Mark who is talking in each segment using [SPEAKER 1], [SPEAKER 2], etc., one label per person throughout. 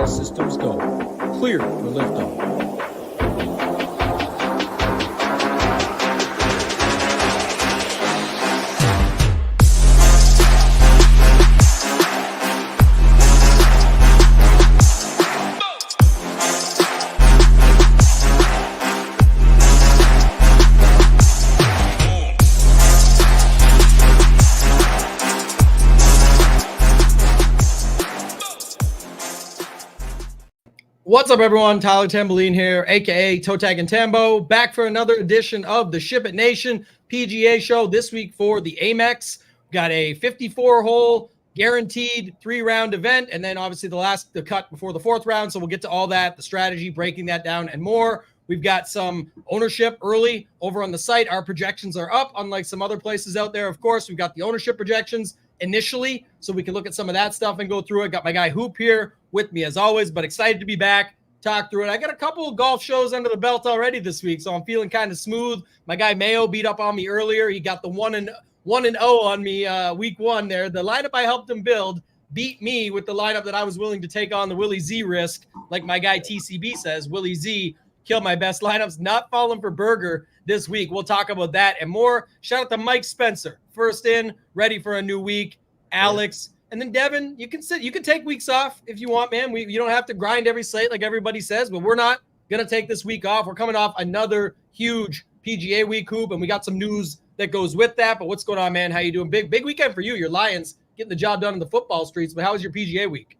[SPEAKER 1] systems go. Clear for liftoff. What's up, everyone? Tyler Tamboline here, aka ToeTagginTambo, back for another edition of the SHIPIT Nation PGA show this week for the Amex. Got a 54-hole guaranteed 3-round event, and then obviously the cut before the 4th round. So we'll get to all that, the strategy, breaking that down, and more. We've got some ownership early over on the site. Our projections are up, unlike some other places out there. Of course, we've got the ownership projections initially, so we can look at some of that stuff and go through it. Got my guy Hoop here with me as always, but excited to be back, talk through it. I got a couple of golf shows under the belt already this week, so I'm feeling kind of smooth. My guy Mayo beat up on me earlier. He got the 1-0 on me week 1 there. The lineup I helped him build beat me with the lineup that I was willing to take on the Willie Z risk. Like my guy TCB says, Willie Z killed my best lineups. Not falling for Berger this week. We'll talk about that and more. Shout out to Mike Spencer, first in, ready for a new week. Alex, and then Devin, you can take weeks off if you want, man. You don't have to grind every slate like everybody says, but we're not going to take this week off. We're coming off another huge PGA week, Hoop, and we got some news that goes with that. But what's going on, man? How you doing? Big weekend for you. Your Lions getting the job done in the football streets, but how was your PGA week?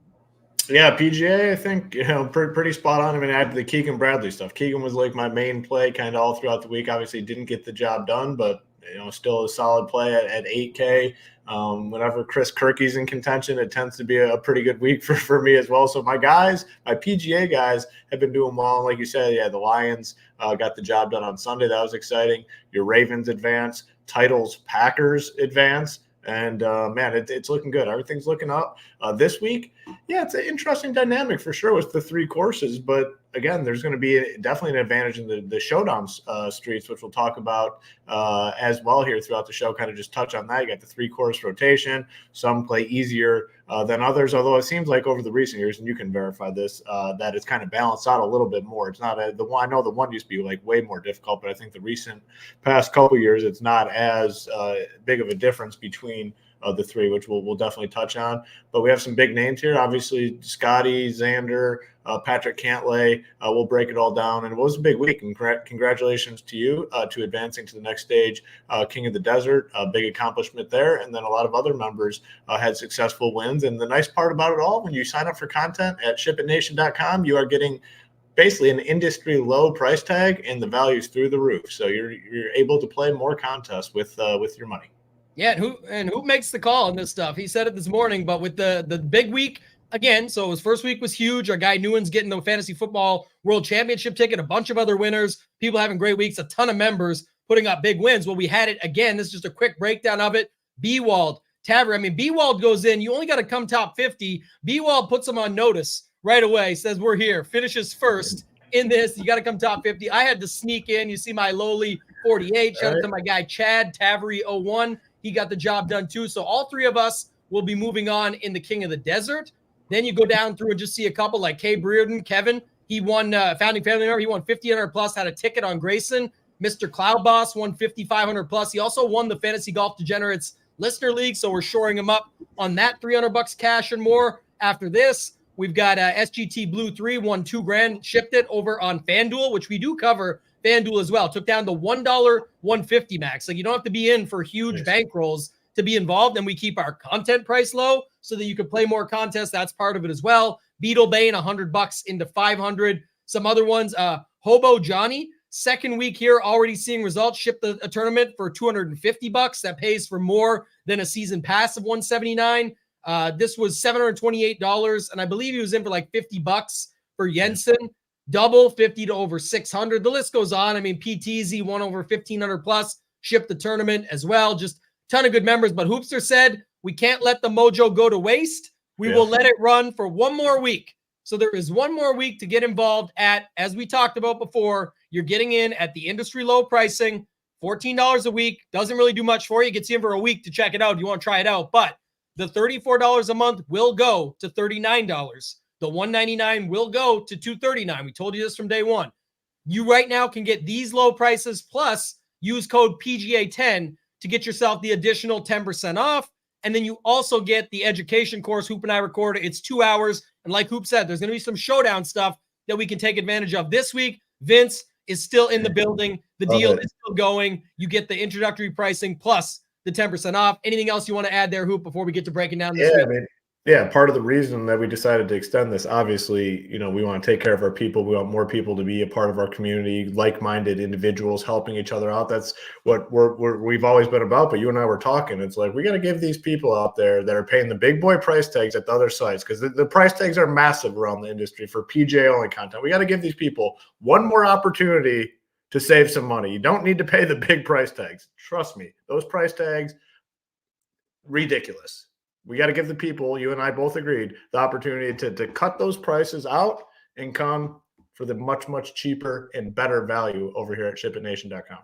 [SPEAKER 2] Yeah, PGA, I think, pretty spot on. I mean, I had the Keegan Bradley stuff. Keegan was like my main play kind of all throughout the week. Obviously didn't get the job done, but still a solid play at 8K. Whenever Chris Kirky's in contention, it tends to be a pretty good week for me as well. So my PGA guys have been doing well. And like you said, yeah, the Lions got the job done on Sunday. That was exciting. Your Ravens advance, Titles Packers advance. And, man, it's looking good. Everything's looking up. This week, yeah, it's an interesting dynamic for sure with the 3 courses. But, again, there's going to be definitely an advantage in the Showdown streets, which we'll talk about as well here throughout the show, kind of just touch on that. You got the 3-course rotation. Some play easier than others, although it seems like over the recent years, and you can verify this, that it's kind of balanced out a little bit more. It's not the one. I know the one used to be like way more difficult, but I think the past couple of years, it's not as big of a difference between the 3, which we'll definitely touch on. But we have some big names here. Obviously, Scotty, Xander, Patrick Cantlay. We'll break it all down. And it was a big week. And congratulations to you to advancing to the next stage, King of the Desert. A big accomplishment there. And then a lot of other members had successful wins. And the nice part about it all, when you sign up for content at shipitnation.com, you are getting basically an industry low price tag, and the value's through the roof. So you're able to play more contests with your money.
[SPEAKER 1] Yeah, and who makes the call on this stuff? He said it this morning, but with the big week again, so his first week was huge. Our guy Newen's getting the Fantasy Football World Championship ticket, a bunch of other winners, people having great weeks, a ton of members putting up big wins. Well, we had it again. This is just a quick breakdown of it. B-Wald, Taver. I mean, B-Wald goes in. You only got to come top 50. B-Wald puts him on notice right away, says we're here, finishes first in this. You got to come top 50. I had to sneak in. You see my lowly 48. Shout out to my guy Chad, Tavery 01. He got the job done too. So all 3 of us will be moving on in the King of the Desert. Then you go down through and just see a couple like Kay Brearden, Kevin. He won founding family member. He won 5,100 plus, had a ticket on Grayson. Mr. Cloud Boss won 5,500 plus. He also won the Fantasy Golf Degenerates Listener League. So we're shoring him up on that $300 cash and more. After this, we've got SGT Blue 3 won $2,000, shipped it over on FanDuel, which we do cover FanDuel as well. Took down the $1 150 max. Like you don't have to be in for huge bankrolls to be involved, and we keep our content price low so that you can play more contests. That's part of it as well. Beetlebane, $100 into 500. Some other ones, Hobo Johnny, second week here, already seeing results. Shipped a tournament for $250. That pays for more than a season pass of $179. This was $728, and I believe he was in for like $50 for Jensen. Double 50 to over 600. The list goes on. I mean, PTZ won over 1,500 plus, shipped the tournament as well. Just ton of good members. But Hoopster said, we can't let the mojo go to waste. We will let it run for one more week. So there is one more week to get involved at, as we talked about before, you're getting in at the industry low pricing, $14 a week. Doesn't really do much for you. It gets you in for a week to check it out if you want to try it out. But the $34 a month will go to $39 The $199 will go to $239. We told you this from day one. You right now can get these low prices plus use code PGA10 to get yourself the additional 10% off. And then you also get the education course Hoop and I recorded. It's 2 hours. And like Hoop said, there's going to be some Showdown stuff that we can take advantage of this week. Vince is still in the building. The deal is still going. You get the introductory pricing plus the 10% off. Anything else you want to add there, Hoop, before we get to breaking down this week?
[SPEAKER 2] I mean, yeah, part of the reason that we decided to extend this, obviously, we want to take care of our people. We want more people to be a part of our community, like-minded individuals helping each other out. That's what we've always been about. But you and I were talking. It's like we got to give these people out there that are paying the big boy price tags at the other sites, because the price tags are massive around the industry for PGA-only content. We got to give these people one more opportunity to save some money. You don't need to pay the big price tags. Trust me, those price tags, ridiculous. We got to give the people, you and I both agreed, the opportunity to cut those prices out and come for the much, much cheaper and better value over here at ShipItNation.com.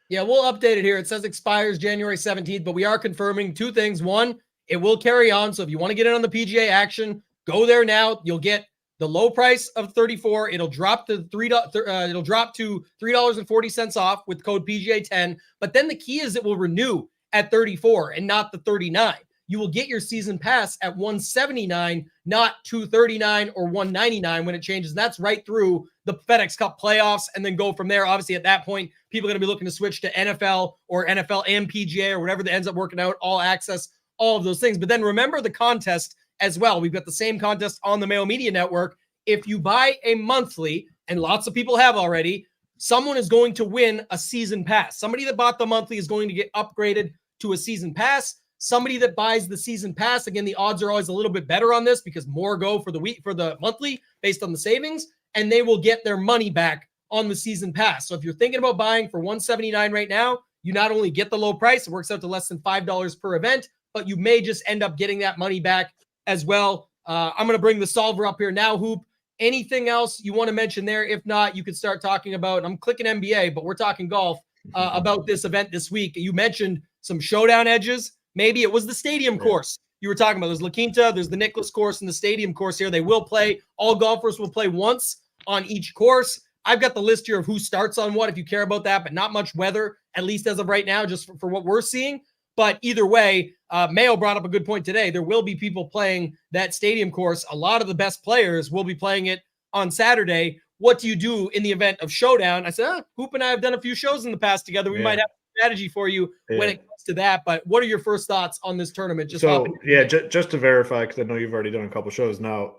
[SPEAKER 1] Yeah, we'll update it here. It says expires January 17th, but we are confirming two things. One, it will carry on. So if you want to get in on the PGA action, go there now. You'll get the low price of $34. It'll drop to $3.40 off with code PGA10. But then the key is it will renew at $34 and not the $39. You will get your season pass at $179, not $239 or $199 when it changes. And that's right through the FedEx Cup playoffs, and then go from there. Obviously, at that point, people are going to be looking to switch to NFL or NFL and PGA or whatever that ends up working out, all access, all of those things. But then remember the contest as well. We've got the same contest on the Mail Media Network. If you buy a monthly, and lots of people have already, someone is going to win a season pass. Somebody that bought the monthly is going to get upgraded to a season pass. Somebody that buys the season pass, again, the odds are always a little bit better on this because more go for the monthly based on the savings, and they will get their money back on the season pass. So if you're thinking about buying for $179 right now, you not only get the low price, it works out to less than $5 per event, but you may just end up getting that money back as well. I'm going to bring the solver up here now, Hoop. Anything else you want to mention there? If not, you could start talking about, I'm clicking NBA, but we're talking golf about this event this week. You mentioned some Showdown edges. Maybe it was the stadium course you were talking about. There's La Quinta, there's the Nicklaus course, and the stadium course here. They will play. All golfers will play once on each course. I've got the list here of who starts on what, if you care about that, but not much weather, at least as of right now, just for what we're seeing. But either way, Mayo brought up a good point today. There will be people playing that stadium course. A lot of the best players will be playing it on Saturday. What do you do in the event of Showdown? I said, Hoop and I have done a few shows in the past together. We might have a strategy for you when it comes to that. But what are your first thoughts on this tournament?
[SPEAKER 2] Just to verify, because I know you've already done a couple shows now,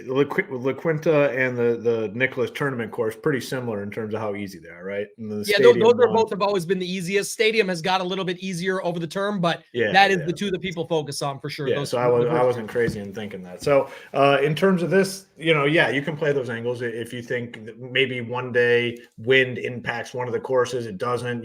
[SPEAKER 2] La Quinta and the Nicklaus tournament course pretty similar in terms of how easy they are, right?
[SPEAKER 1] Those are both have always been the easiest. Stadium has got a little bit easier over the term, but that is the two that people focus on for sure.
[SPEAKER 2] So I wasn't crazy in thinking that. So in terms of this, you can play those angles if you think that maybe one day wind impacts one of the courses, it doesn't.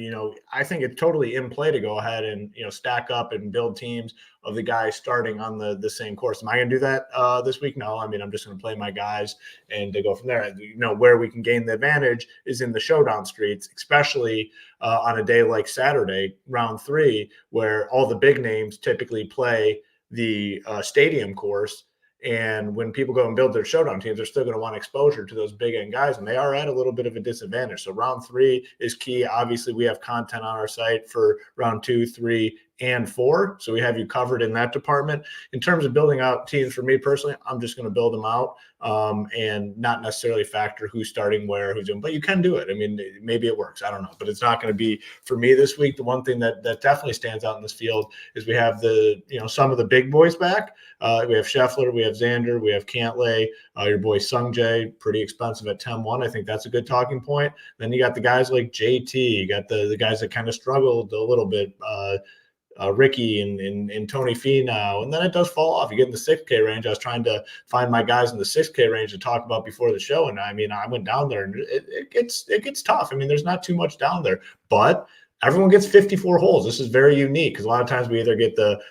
[SPEAKER 2] I think it's totally in play to go ahead and stack up and build teams of the guys starting on the same course. Am I going to do that this week? No, I'm just going to play my guys and to go from there. Where we can gain the advantage is in the Showdown streets, especially on a day like Saturday, round 3, where all the big names typically play the stadium course. And when people go and build their Showdown teams, they're still going to want exposure to those big end guys, and they are at a little bit of a disadvantage. So round 3 is key. Obviously, we have content on our site for round 2, 3, and 4. So we have you covered in that department. In terms of building out teams, for me personally, I'm just going to build them out and not necessarily factor who's starting where, who's doing, but you can do it. Maybe it works. I don't know, but it's not going to be for me this week. The one thing that definitely stands out in this field is we have some of the big boys back. We have Scheffler, we have Xander, we have Cantlay, your boy Sungjae, pretty expensive at 10-1. I think that's a good talking point. Then you got the guys like JT, you got the guys that kind of struggled a little bit, Ricky and Tony Finau, and then it does fall off. You get in the 6K range. I was trying to find my guys in the 6K range to talk about before the show, and I went down there, and it gets tough. There's not too much down there, but everyone gets 54 holes. This is very unique because a lot of times we either get the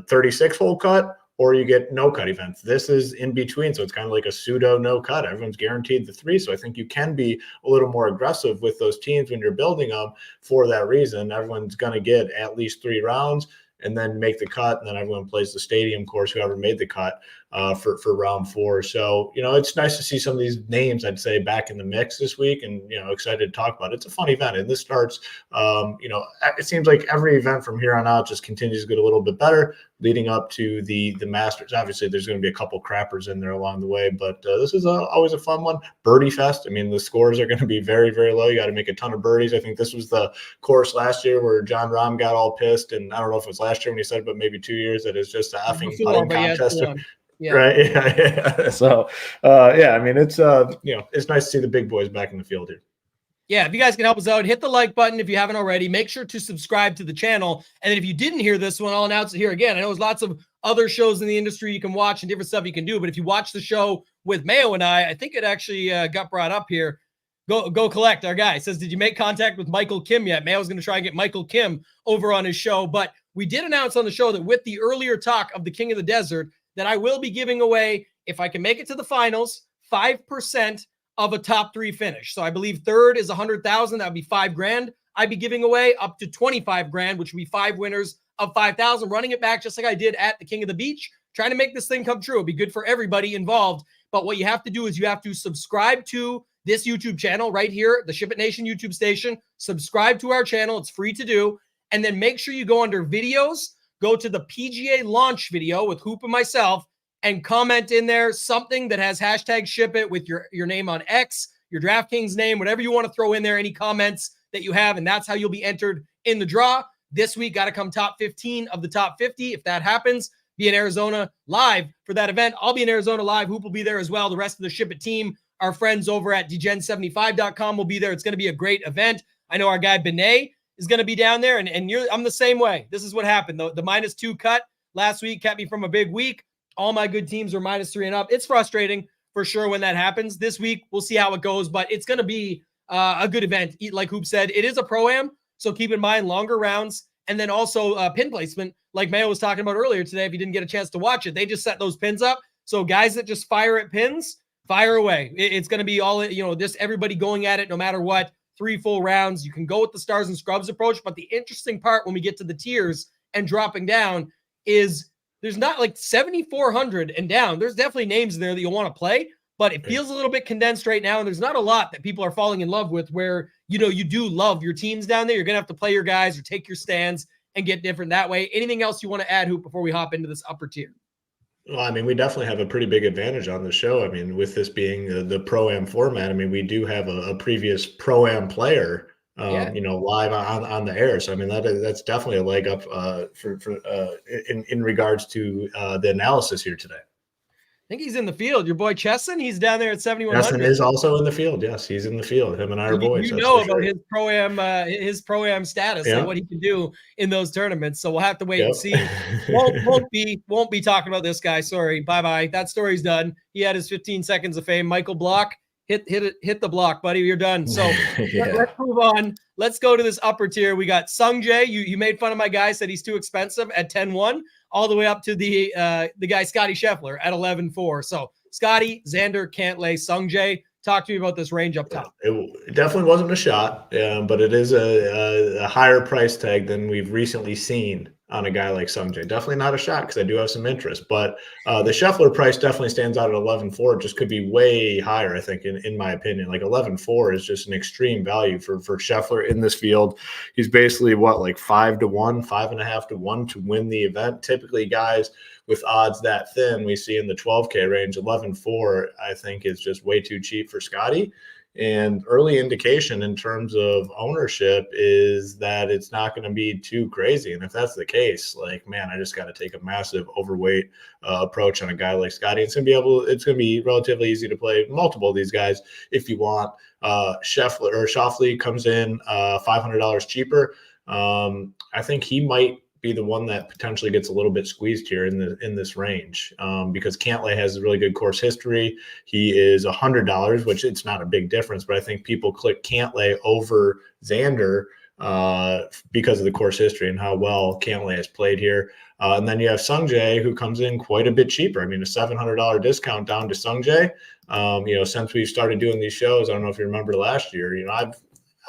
[SPEAKER 2] 36 hole cut or you get no cut events. This is in between, so it's kind of like a pseudo no cut. Everyone's guaranteed the 3, so I think you can be a little more aggressive with those teams when you're building them for that reason. Everyone's going to get at least 3 rounds, and then make the cut. And then everyone plays the stadium course, whoever made the cut for round 4. So, it's nice to see some of these names, I'd say, back in the mix this week, and, excited to talk about it. It's a fun event. And this starts, it seems like every event from here on out just continues to get a little bit better leading up to the Masters. Obviously, there's going to be a couple crappers in there along the way, but this is always a fun one. Birdie Fest. I mean, the scores are going to be very, very low. You got to make a ton of birdies. I think this was the course last year where John Rahm got all pissed, and I don't know if it was last year when he said it, but maybe 2 years, that it's just a effing putting contest.
[SPEAKER 1] Yeah.
[SPEAKER 2] Right. Yeah. So, I mean, it's nice to see the big boys back in the field here.
[SPEAKER 1] Yeah, if you guys can help us out, hit the like button if you haven't already. Make sure to subscribe to the channel. And then if you didn't hear this one, I'll announce it here again. I know there's lots of other shows in the industry you can watch and different stuff you can do. But if you watch the show with Mayo and I think it actually got brought up here. Go collect. Our guy says, did you make contact with Michael Kim yet? Mayo's going to try and get Michael Kim over on his show. But we did announce on the show that with the earlier talk of the King of the Desert, that I will be giving away, if I can make it to the finals, 5% of a top 3 finish. So I believe third is 100,000. That would be $5,000. I'd be giving away up to $25,000, which would be 5 winners of 5,000, running it back just like I did at the King of the Beach, trying to make this thing come true. It'd be good for everybody involved. But what you have to do is you have to subscribe to this YouTube channel right here, the Ship It Nation YouTube station. Subscribe to our channel. It's free to do. And then make sure you go under videos, go to the PGA launch video with Hoop and myself, and comment in there something that has hashtag ship it with your name on X, your DraftKings name, whatever you want to throw in there, any comments that you have, and that's how you'll be entered in the draw. This week, got to come top 15 of the top 50. If that happens, be in Arizona live for that event. I'll be in Arizona live. Hoop will be there as well. The rest of the Ship It team, our friends over at degen75.com will be there. It's going to be a great event. I know our guy Benet is going to be down there, and I'm the same way. This is what happened. The -2 cut last week kept me from a big week. All my good teams are -3 and up. It's frustrating for sure when that happens. This week, we'll see how it goes, but it's going to be a good event. Like Hoop said, it is a Pro-Am, so keep in mind longer rounds, and then also pin placement, like Mayo was talking about earlier today. If you didn't get a chance to watch it, they just set those pins up. So guys that just fire at pins, fire away. It's going to be all, just everybody going at it no matter what. 3 full rounds. You can go with the stars and scrubs approach, but the interesting part when we get to the tiers and dropping down is there's not like 7,400 and down. There's definitely names there that you'll want to play, but it feels a little bit condensed right now. And there's not a lot that people are falling in love with where, you do love your teams down there. You're going to have to play your guys or take your stands and get different that way. Anything else you want to add, Hoop, before we hop into this upper tier?
[SPEAKER 2] Well, I mean, we definitely have a pretty big advantage on the show. I mean, with this being the Pro-Am format, I mean, we do have a previous Pro-Am player, live on the air. So, I mean, that's definitely a leg up in regards to the analysis here today.
[SPEAKER 1] I think he's in the field. Your boy Chesson, he's down there at 7,100.
[SPEAKER 2] Chesson is also in the field. Yes, he's in the field. Him and I are boys.
[SPEAKER 1] You know about his Pro-Am status and what he can do in those tournaments. So we'll have to wait and see. Won't be talking about this guy. Sorry. Bye-bye. That story's done. He had his 15 seconds of fame. Michael Block, hit the block, buddy. You're done. So let's move on. Let's go to this upper tier. We got Sung Jae. You made fun of my guy, said he's too expensive at 10-1. All the way up to the guy Scotty Scheffler at 11-4. So Scotty, Xander, Cantlay, Sung Jae. Talk to me about this range up top.
[SPEAKER 2] It definitely wasn't a shot, but it is a higher price tag than we've recently seen on a guy like Sung Jae. Definitely not a shot because I do have some interest, but the Scheffler price definitely stands out at 11-4. It just could be way higher, I think, in my opinion. Like 11-4 is just an extreme value for Scheffler in this field. He's basically like 5-1, 5.5-1 to win the event. Typically, guys with odds that thin, we see in the 12K range. 11-4, I think, is just way too cheap for Scotty. And early indication in terms of ownership is that it's not going to be too crazy. And if that's the case, like, man, I just got to take a massive overweight approach on a guy like Scotty. It's going to be relatively easy to play multiple of these guys if you want. Schauffele comes in $500 cheaper. I think he might be the one that potentially gets a little bit squeezed here in this range because Cantlay has a really good course history. He is $100, which it's not a big difference, but I think people click Cantlay over Xander because of the course history and how well Cantlay has played here. And then you have Sung Jae, who comes in quite a bit cheaper. I mean, a $700 discount down to Sung Jae. Since we started doing these shows, I don't know if you remember last year,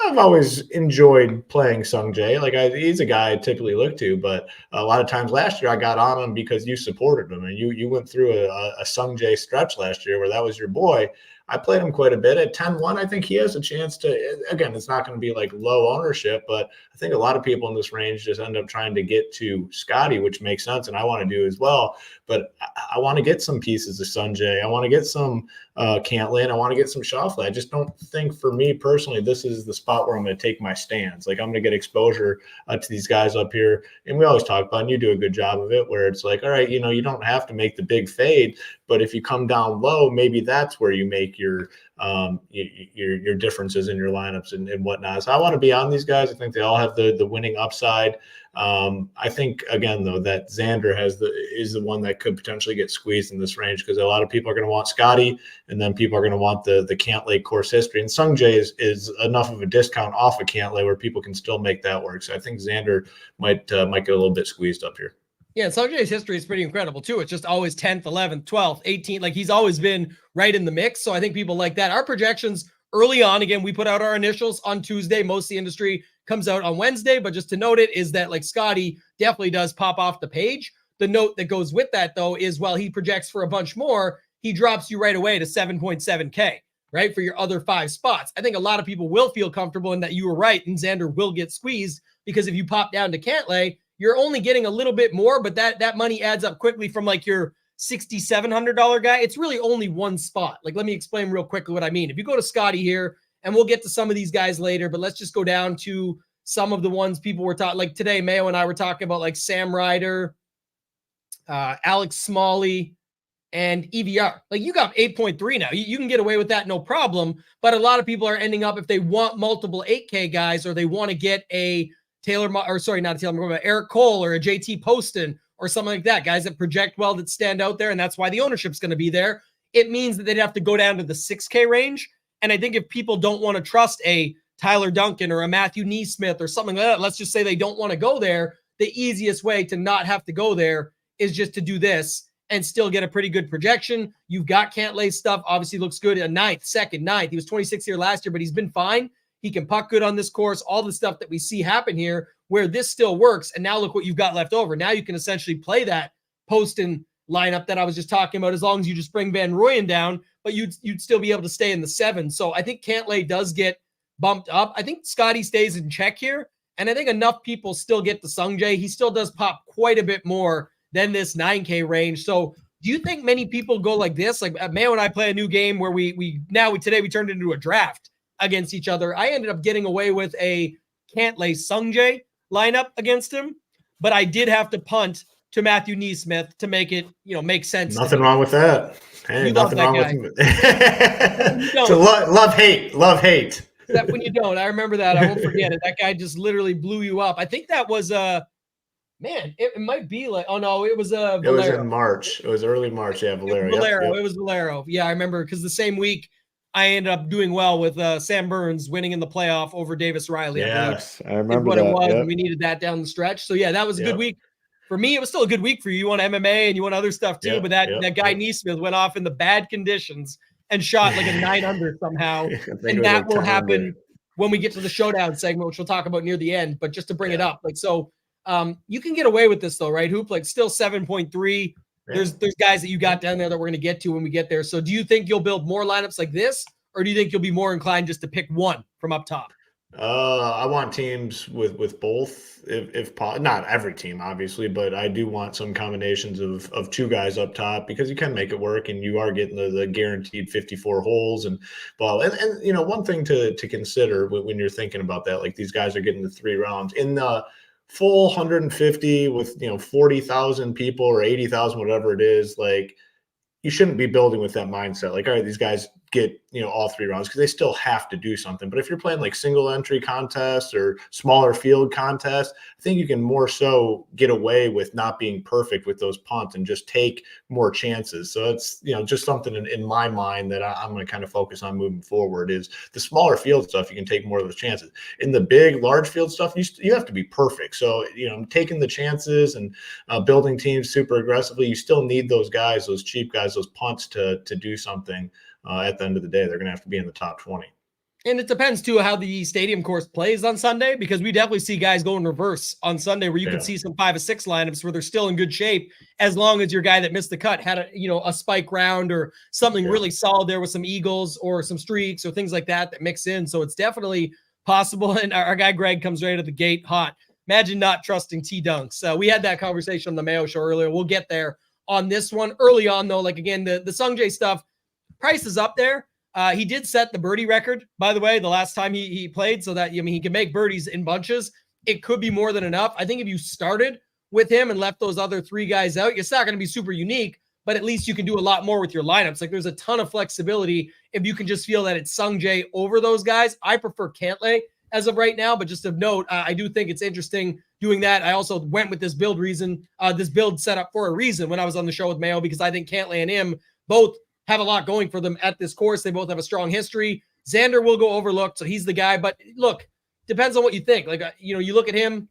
[SPEAKER 2] I've always enjoyed playing Sungjae. Like he's a guy I typically look to, but a lot of times last year I got on him because you supported him, and you went through a Sungjae stretch last year where that was your boy. I played him quite a bit at 10-1. I think he has a chance to, again, it's not going to be like low ownership, but I think a lot of people in this range just end up trying to get to Scotty, which makes sense. And I want to do as well, but I want to get some pieces of Sungjae. I want to get some Cantlay, and I want to get some Schauffele. I just don't think for me personally, this is the spot where I'm going to take my stands. Like I'm going to get exposure to these guys up here. And we always talk about, and you do a good job of it, where it's like, all right, you don't have to make the big fade, but if you come down low, maybe that's where you make your differences in your lineups and whatnot. So I want to be on these guys. I think they all have the winning upside. I think again though that Xander is the one that could potentially get squeezed in this range because a lot of people are going to want Scotty, and then people are going to want the Cantlay course history. And Sungjae is enough of a discount off of Cantlay where people can still make that work. So I think Xander might get a little bit squeezed up here.
[SPEAKER 1] Yeah, Sungjae's history is pretty incredible too. It's just always 10th, 11th, 12th, 18th. Like he's always been right in the mix. So I think people like that. Our projections early on, again, we put out our initials on Tuesday. Most of the industry comes out on Wednesday. But just to note it is that like Scotty definitely does pop off the page. The note that goes with that though is while he projects for a bunch more, he drops you right away to 7.7K, right? For your other 5 spots. I think a lot of people will feel comfortable in that you were right and Xander will get squeezed because if you pop down to Cantlay, you're only getting a little bit more, but that money adds up quickly from like your $6,700 guy. It's really only one spot. Like, let me explain real quickly what I mean. If you go to Scotty here, and we'll get to some of these guys later, but let's just go down to some of the ones people were talking, like today, Mayo and I were talking about like Sam Ryder, Alex Smalley, and EVR. Like you got 8.3 now. You can get away with that, no problem. But a lot of people are ending up, if they want multiple 8K guys, or they want to get a Eric Cole or a JT Poston or something like that, guys that project well, that stand out there, and that's why the ownership's going to be there. It means that they'd have to go down to the 6K range. And I think if people don't want to trust a Tyler Duncan or a Matthew Neesmith or something like that, let's just say they don't want to go there, the easiest way to not have to go there is just to do this and still get a pretty good projection. You've got Cantlay stuff, obviously looks good at 9th, 2nd, 9th. He was 26 here last year, but he's been fine. He can putt good on this course, all the stuff that we see happen here where this still works. And now look what you've got left over. Now you can essentially play that Poston lineup that I was just talking about, as long as you just bring Van Rooyen down, but you'd still be able to stay in the 7. So I think Cantlay does get bumped up. I think Scotty stays in check here. And I think enough people still get the Sungjae. He still does pop quite a bit more than this 9K range. So do you think many people go like this? Like Mayo and I play a new game where today we turned it into a draft against each other. I ended up getting away with a Cantlay Sungjae lineup against him, but I did have to punt to Matthew Neesmith to make it, make sense.
[SPEAKER 2] Nothing wrong with that. Hey, nothing wrong with it. So love, hate.
[SPEAKER 1] Except when you don't. I remember that. I won't forget it. That guy just literally blew you up. I think that was it might be like, oh no, it was Valero.
[SPEAKER 2] It was in March. It was early March. Yeah, Valero.
[SPEAKER 1] It was Valero. Yeah, I remember because the same week I ended up doing well with Sam Burns winning in the playoff over Davis Riley.
[SPEAKER 2] Yes, I remember
[SPEAKER 1] what
[SPEAKER 2] that.
[SPEAKER 1] It was.
[SPEAKER 2] Yep.
[SPEAKER 1] And we needed that down the stretch. So yeah, that was a good week. For me, it was still a good week for you. You want MMA and you want other stuff too, but that guy Neesmith went off in the bad conditions and shot like a 9 under somehow. And that will happen when we get to the Showdown segment, which we'll talk about near the end. But just to bring it up, you can get away with this though, right? Hoop, like still 7.3. There's guys that you got down there that we're going to get to when we get there. So do you think you'll build more lineups like this, or do you think you'll be more inclined just to pick one from up top?
[SPEAKER 2] I want teams with both, if not every team, obviously, but I do want some combinations of 2 guys up top because you can make it work, and you are getting the guaranteed 54 holes and one thing to consider when you're thinking about that, like these guys are getting the 3 rounds in the full 150 with 40,000 people or 80,000, whatever it is, like you shouldn't be building with that mindset. Like, all right, these guys get, all 3 rounds because they still have to do something. But if you're playing like single entry contests or smaller field contests, I think you can more so get away with not being perfect with those punts and just take more chances. So it's, just something in my mind that I'm going to kind of focus on moving forward is the smaller field stuff. You can take more of those chances. In the big, large field stuff, you have to be perfect. So, taking the chances and building teams super aggressively, you still need those guys, those cheap guys, those punts to do something. At the end of the day, they're going to have to be in the top 20.
[SPEAKER 1] And it depends, too, how the stadium course plays on Sunday, because we definitely see guys go in reverse on Sunday where you can see some 5 or 6 lineups where they're still in good shape, as long as your guy that missed the cut had a spike round or something really solid there with some eagles or some streaks or things like that mix in. So it's definitely possible. And our guy Greg comes right at the gate hot. Imagine not trusting T-Dunks. So we had that conversation on the Mayo Show earlier. We'll get there on this one. Early on, though, like, again, the Sungjae stuff, price is up there. He did set the birdie record, by the way, the last time he played, so that, he can make birdies in bunches. It could be more than enough. I think if you started with him and left those other 3 guys out, it's not going to be super unique, but at least you can do a lot more with your lineups. Like, there's a ton of flexibility if you can just feel that it's Sungjae over those guys. I prefer Cantlay as of right now, but just of note, I do think it's interesting doing that. I also went with this build set up for a reason when I was on the show with Mayo, because I think Cantlay and him both have a lot going for them at this course. They both have a strong history. Xander will go overlooked, so he's the guy. But look, depends on what you think. Like, you look at him,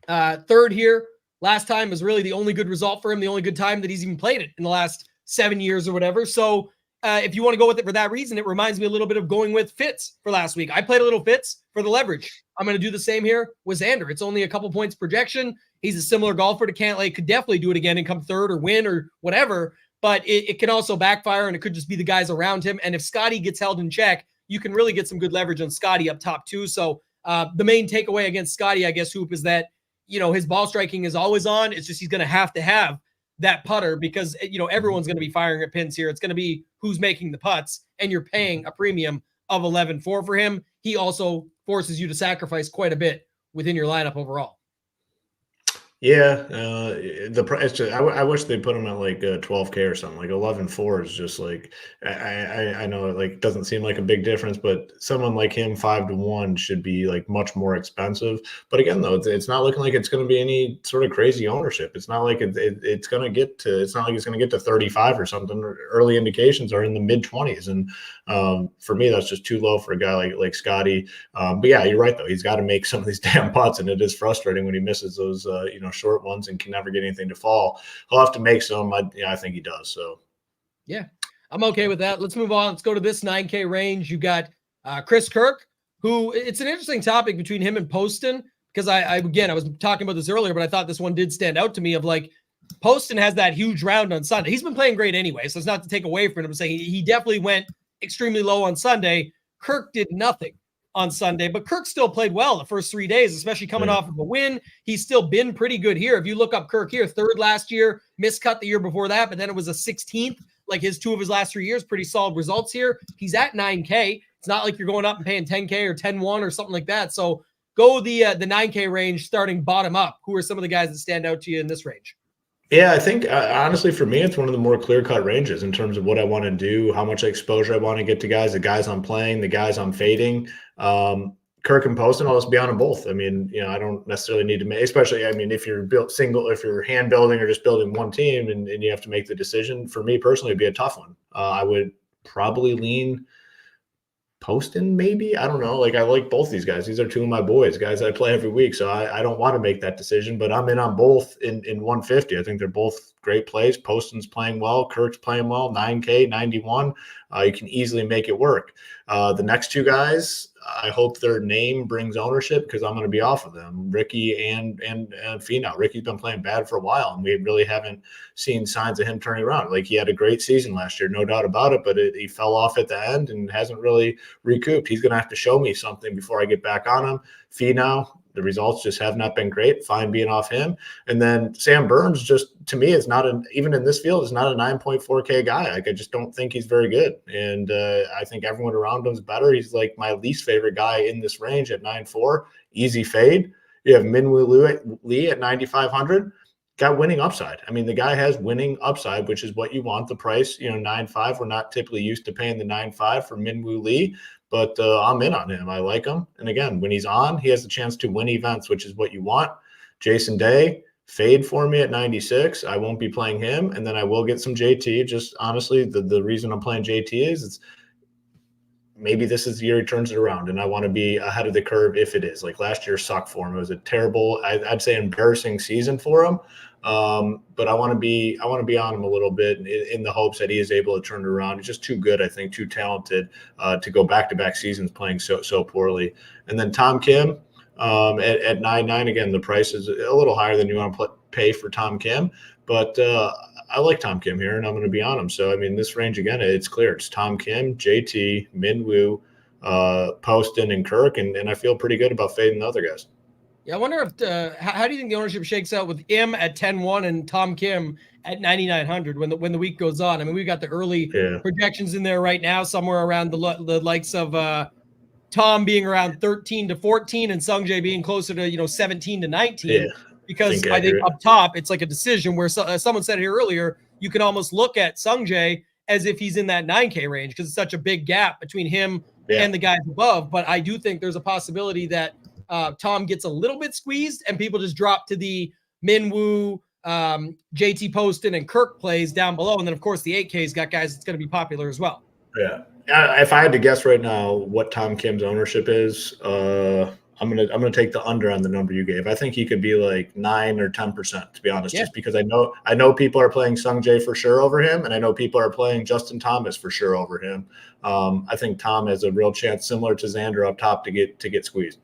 [SPEAKER 1] 3rd here. Last time was really the only good result for him, the only good time that he's even played it in the last 7 years or whatever. So if you want to go with it for that reason, it reminds me a little bit of going with Fitz for last week. I played a little Fitz for the leverage. I'm going to do the same here with Xander. It's only a couple points projection. He's a similar golfer to Cantlay. Could definitely do it again and come 3rd or win or whatever. But it can also backfire, and it could just be the guys around him. And if Scotty gets held in check, you can really get some good leverage on Scotty up top too. So the main takeaway against Scotty, I guess, Hoop, is that, his ball striking is always on. It's just he's going to have that putter, because, everyone's going to be firing at pins here. It's going to be who's making the putts, and you're paying a premium of 11.4 for him. He also forces you to sacrifice quite a bit within your lineup overall.
[SPEAKER 2] Yeah, the price. I wish they put him at like 12K or something. Like 11.4 is just like, I know it like doesn't seem like a big difference, but someone like him 5-1 should be like much more expensive. But again, though, it's not looking like it's going to be any sort of crazy ownership. It's not like it's going to get to. It's not like it's going to get to 35 or something. Early indications are in the mid 20s, and for me, that's just too low for a guy like Scotty. But yeah, you're right though. He's got to make some of these damn putts, and it is frustrating when he misses those short ones and can never get anything to fall. He'll have to make some. I think he does. So
[SPEAKER 1] yeah, I'm okay with that. Let's move on. Let's go to this 9K range. You got Chris Kirk, who, it's an interesting topic between him and Poston, because I was talking about this earlier, but I thought this one did stand out to me of like, Poston has that huge round on Sunday. He's been playing great anyway, so it's not to take away from him. I'm saying he definitely went extremely low on Sunday. Kirk did nothing on Sunday, but Kirk still played well the first 3 days, especially coming off of a win. He's still been pretty good here. If you look up Kirk here, 3rd last year, miscut the year before that, but then it was a 16th. Like his 2 of his last 3 years, pretty solid results here. He's at 9K. It's not like you're going up and paying 10K or 10-1 or something like that. So go the 9K range starting bottom up. Who are some of the guys that stand out to you in this range?
[SPEAKER 2] Yeah, I think honestly for me, it's one of the more clear-cut ranges in terms of what I want to do, how much exposure I want to get to guys, the guys I'm playing, the guys I'm fading. Kirk and Poston, I'll just be on them both. I mean, I don't necessarily need to make, especially, if you're if you're hand building or just building one team and you have to make the decision, for me personally, it'd be a tough one. I would probably lean Poston, maybe. I don't know. Like, I like both these guys. These are 2 of my boys, guys I play every week. So I don't want to make that decision, but I'm in on both in 150. I think they're both great plays. Poston's playing well. Kirk's playing well. 9K, 91. You can easily make it work. The next 2 guys, I hope their name brings ownership, because I'm going to be off of them. Ricky and Finau. Ricky's been playing bad for a while, and we really haven't seen signs of him turning around. Like, he had a great season last year, no doubt about it, but he fell off at the end and hasn't really recouped. He's going to have to show me something before I get back on him. Finau, the results just have not been great. Fine being off him. And then Sam Burns, just to me, is not even in this field, is not a 9.4K guy. Like, I just don't think he's very good. And I think everyone around him is better. He's like my least favorite guy in this range at 9.4. Easy fade. You have Minwoo Lee at 9,500. Got winning upside. I mean, the guy has winning upside, which is what you want. The price, 9.5. We're not typically used to paying the 9.5 for Minwoo Lee. But I'm in on him. I like him. And again, when he's on, he has the chance to win events, which is what you want. Jason Day, fade for me at 96. I won't be playing him. And then I will get some JT. Just honestly, the reason I'm playing JT is maybe this is the year he turns it around, and I want to be ahead of the curve if it is. Like last year sucked for him. It was a terrible, I'd say embarrassing season for him. But I want to be on him a little bit in the hopes that he is able to turn it around. He's just too good, I think, too talented to go back-to-back seasons playing so poorly. And then Tom Kim at 9.9, again, the price is a little higher than you want to pay for Tom Kim, but I like Tom Kim here, and I'm going to be on him. So, I mean, this range, again, it's clear. It's Tom Kim, JT, Minwoo, Poston, and Kirk, and I feel pretty good about fading the other guys.
[SPEAKER 1] Yeah, I wonder if how do you think the ownership shakes out with him at 10-1 and Tom Kim at 9,900 when the week goes on? I mean, we've got the early projections in there right now, somewhere around the likes of Tom being around 13 to 14 and Sungjae being closer to 17 to 19. Yeah, because I think up top it's like a decision where someone said here earlier, you can almost look at Sungjae as if he's in that 9K range because it's such a big gap between him and the guys above. But I do think there's a possibility that Tom gets a little bit squeezed and people just drop to the Minwoo, JT Poston, and Kirk plays down below. And then, of course, the 8K's got guys that's going to be popular as well.
[SPEAKER 2] Yeah. If I had to guess right now what Tom Kim's ownership is, I'm gonna take the under on the number you gave. I think he could be like 9 or 10%, to be honest, just because I know people are playing Sungjae for sure over him, and I know people are playing Justin Thomas for sure over him. I think Tom has a real chance, similar to Xander up top, to get squeezed.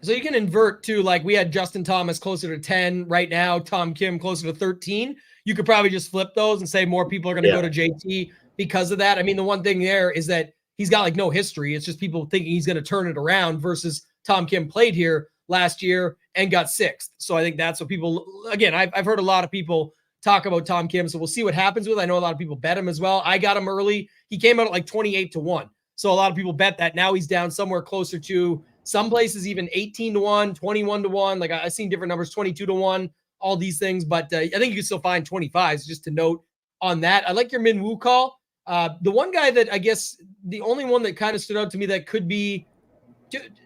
[SPEAKER 1] So you can invert to, like, we had Justin Thomas closer to 10 right now, Tom Kim closer to 13. You could probably just flip those and say more people are going to go to JT because of that. I mean, the one thing there is that he's got like no history. It's just people thinking he's going to turn it around versus Tom Kim played here last year and got 6th. So I think that's what people, again, I've heard a lot of people talk about Tom Kim. So we'll see what happens with it. I know a lot of people bet him as well. I got him early. He came out at like 28 to 1. So a lot of people bet that. Now he's down somewhere closer to some places, even 18 to 1, 21 to 1. Like I've seen different numbers, 22 to 1, all these things. But I think you can still find 25s, just to note on that. I like your Minwoo call. The one guy that I guess the only one that kind of stood out to me that could be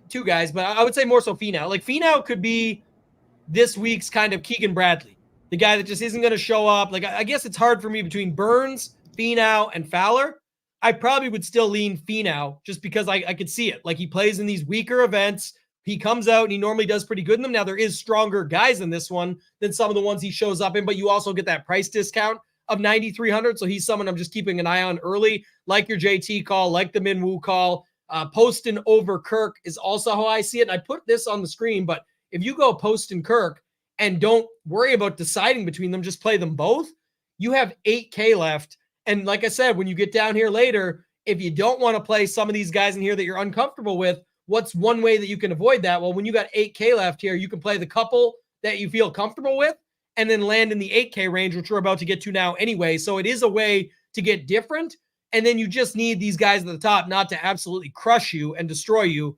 [SPEAKER 1] two guys, but I would say more so Finau. Like Finau could be this week's kind of Keegan Bradley, the guy that just isn't going to show up. Like I guess it's hard for me between Burns, Finau, and Fowler. I probably would still lean Finau just because I could see it. Like he plays in these weaker events. He comes out and he normally does pretty good in them. Now there is stronger guys in this one than some of the ones he shows up in, but you also get that price discount of 9,300. So he's someone I'm just keeping an eye on early, like your JT call, like the Minwoo call. Poston over Kirk is also how I see it. And I put this on the screen, but if you go Poston Kirk and don't worry about deciding between them, just play them both, you have 8K left. And like I said, when you get down here later, if you don't want to play some of these guys in here that you're uncomfortable with, what's one way that you can avoid that? Well, when you got 8K left here, you can play the couple that you feel comfortable with and then land in the 8K range, which we're about to get to now anyway. So it is a way to get different. And then you just need these guys at the top not to absolutely crush you and destroy you.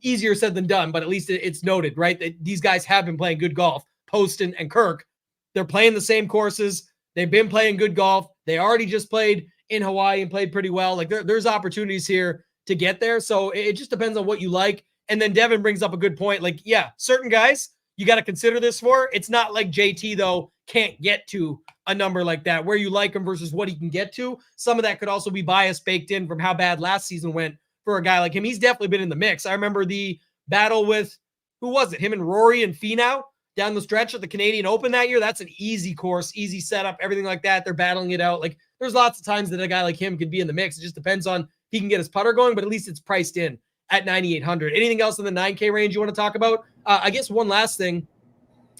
[SPEAKER 1] Easier said than done, but at least it's noted, right? That these guys have been playing good golf. Poston and Kirk, they're playing the same courses. They've been playing good golf. They already just played in Hawaii and played pretty well. Like there's opportunities here to get there. So it just depends on what you like. And then Devin brings up a good point. Like, yeah, certain guys you got to consider this for. It's not like JT, though, can't get to a number like that, where you like him versus what he can get to. Some of that could also be bias baked in from how bad last season went for a guy like him. He's definitely been in the mix. I remember the battle with, who was it? Him and Rory and Finau down the stretch at the Canadian Open that year. That's an easy course, easy setup, everything like that. They're battling it out. Like there's lots of times that a guy like him could be in the mix. It just depends on if he can get his putter going, but at least it's priced in at 9,800. Anything else in the 9K range you want to talk about? I guess one last thing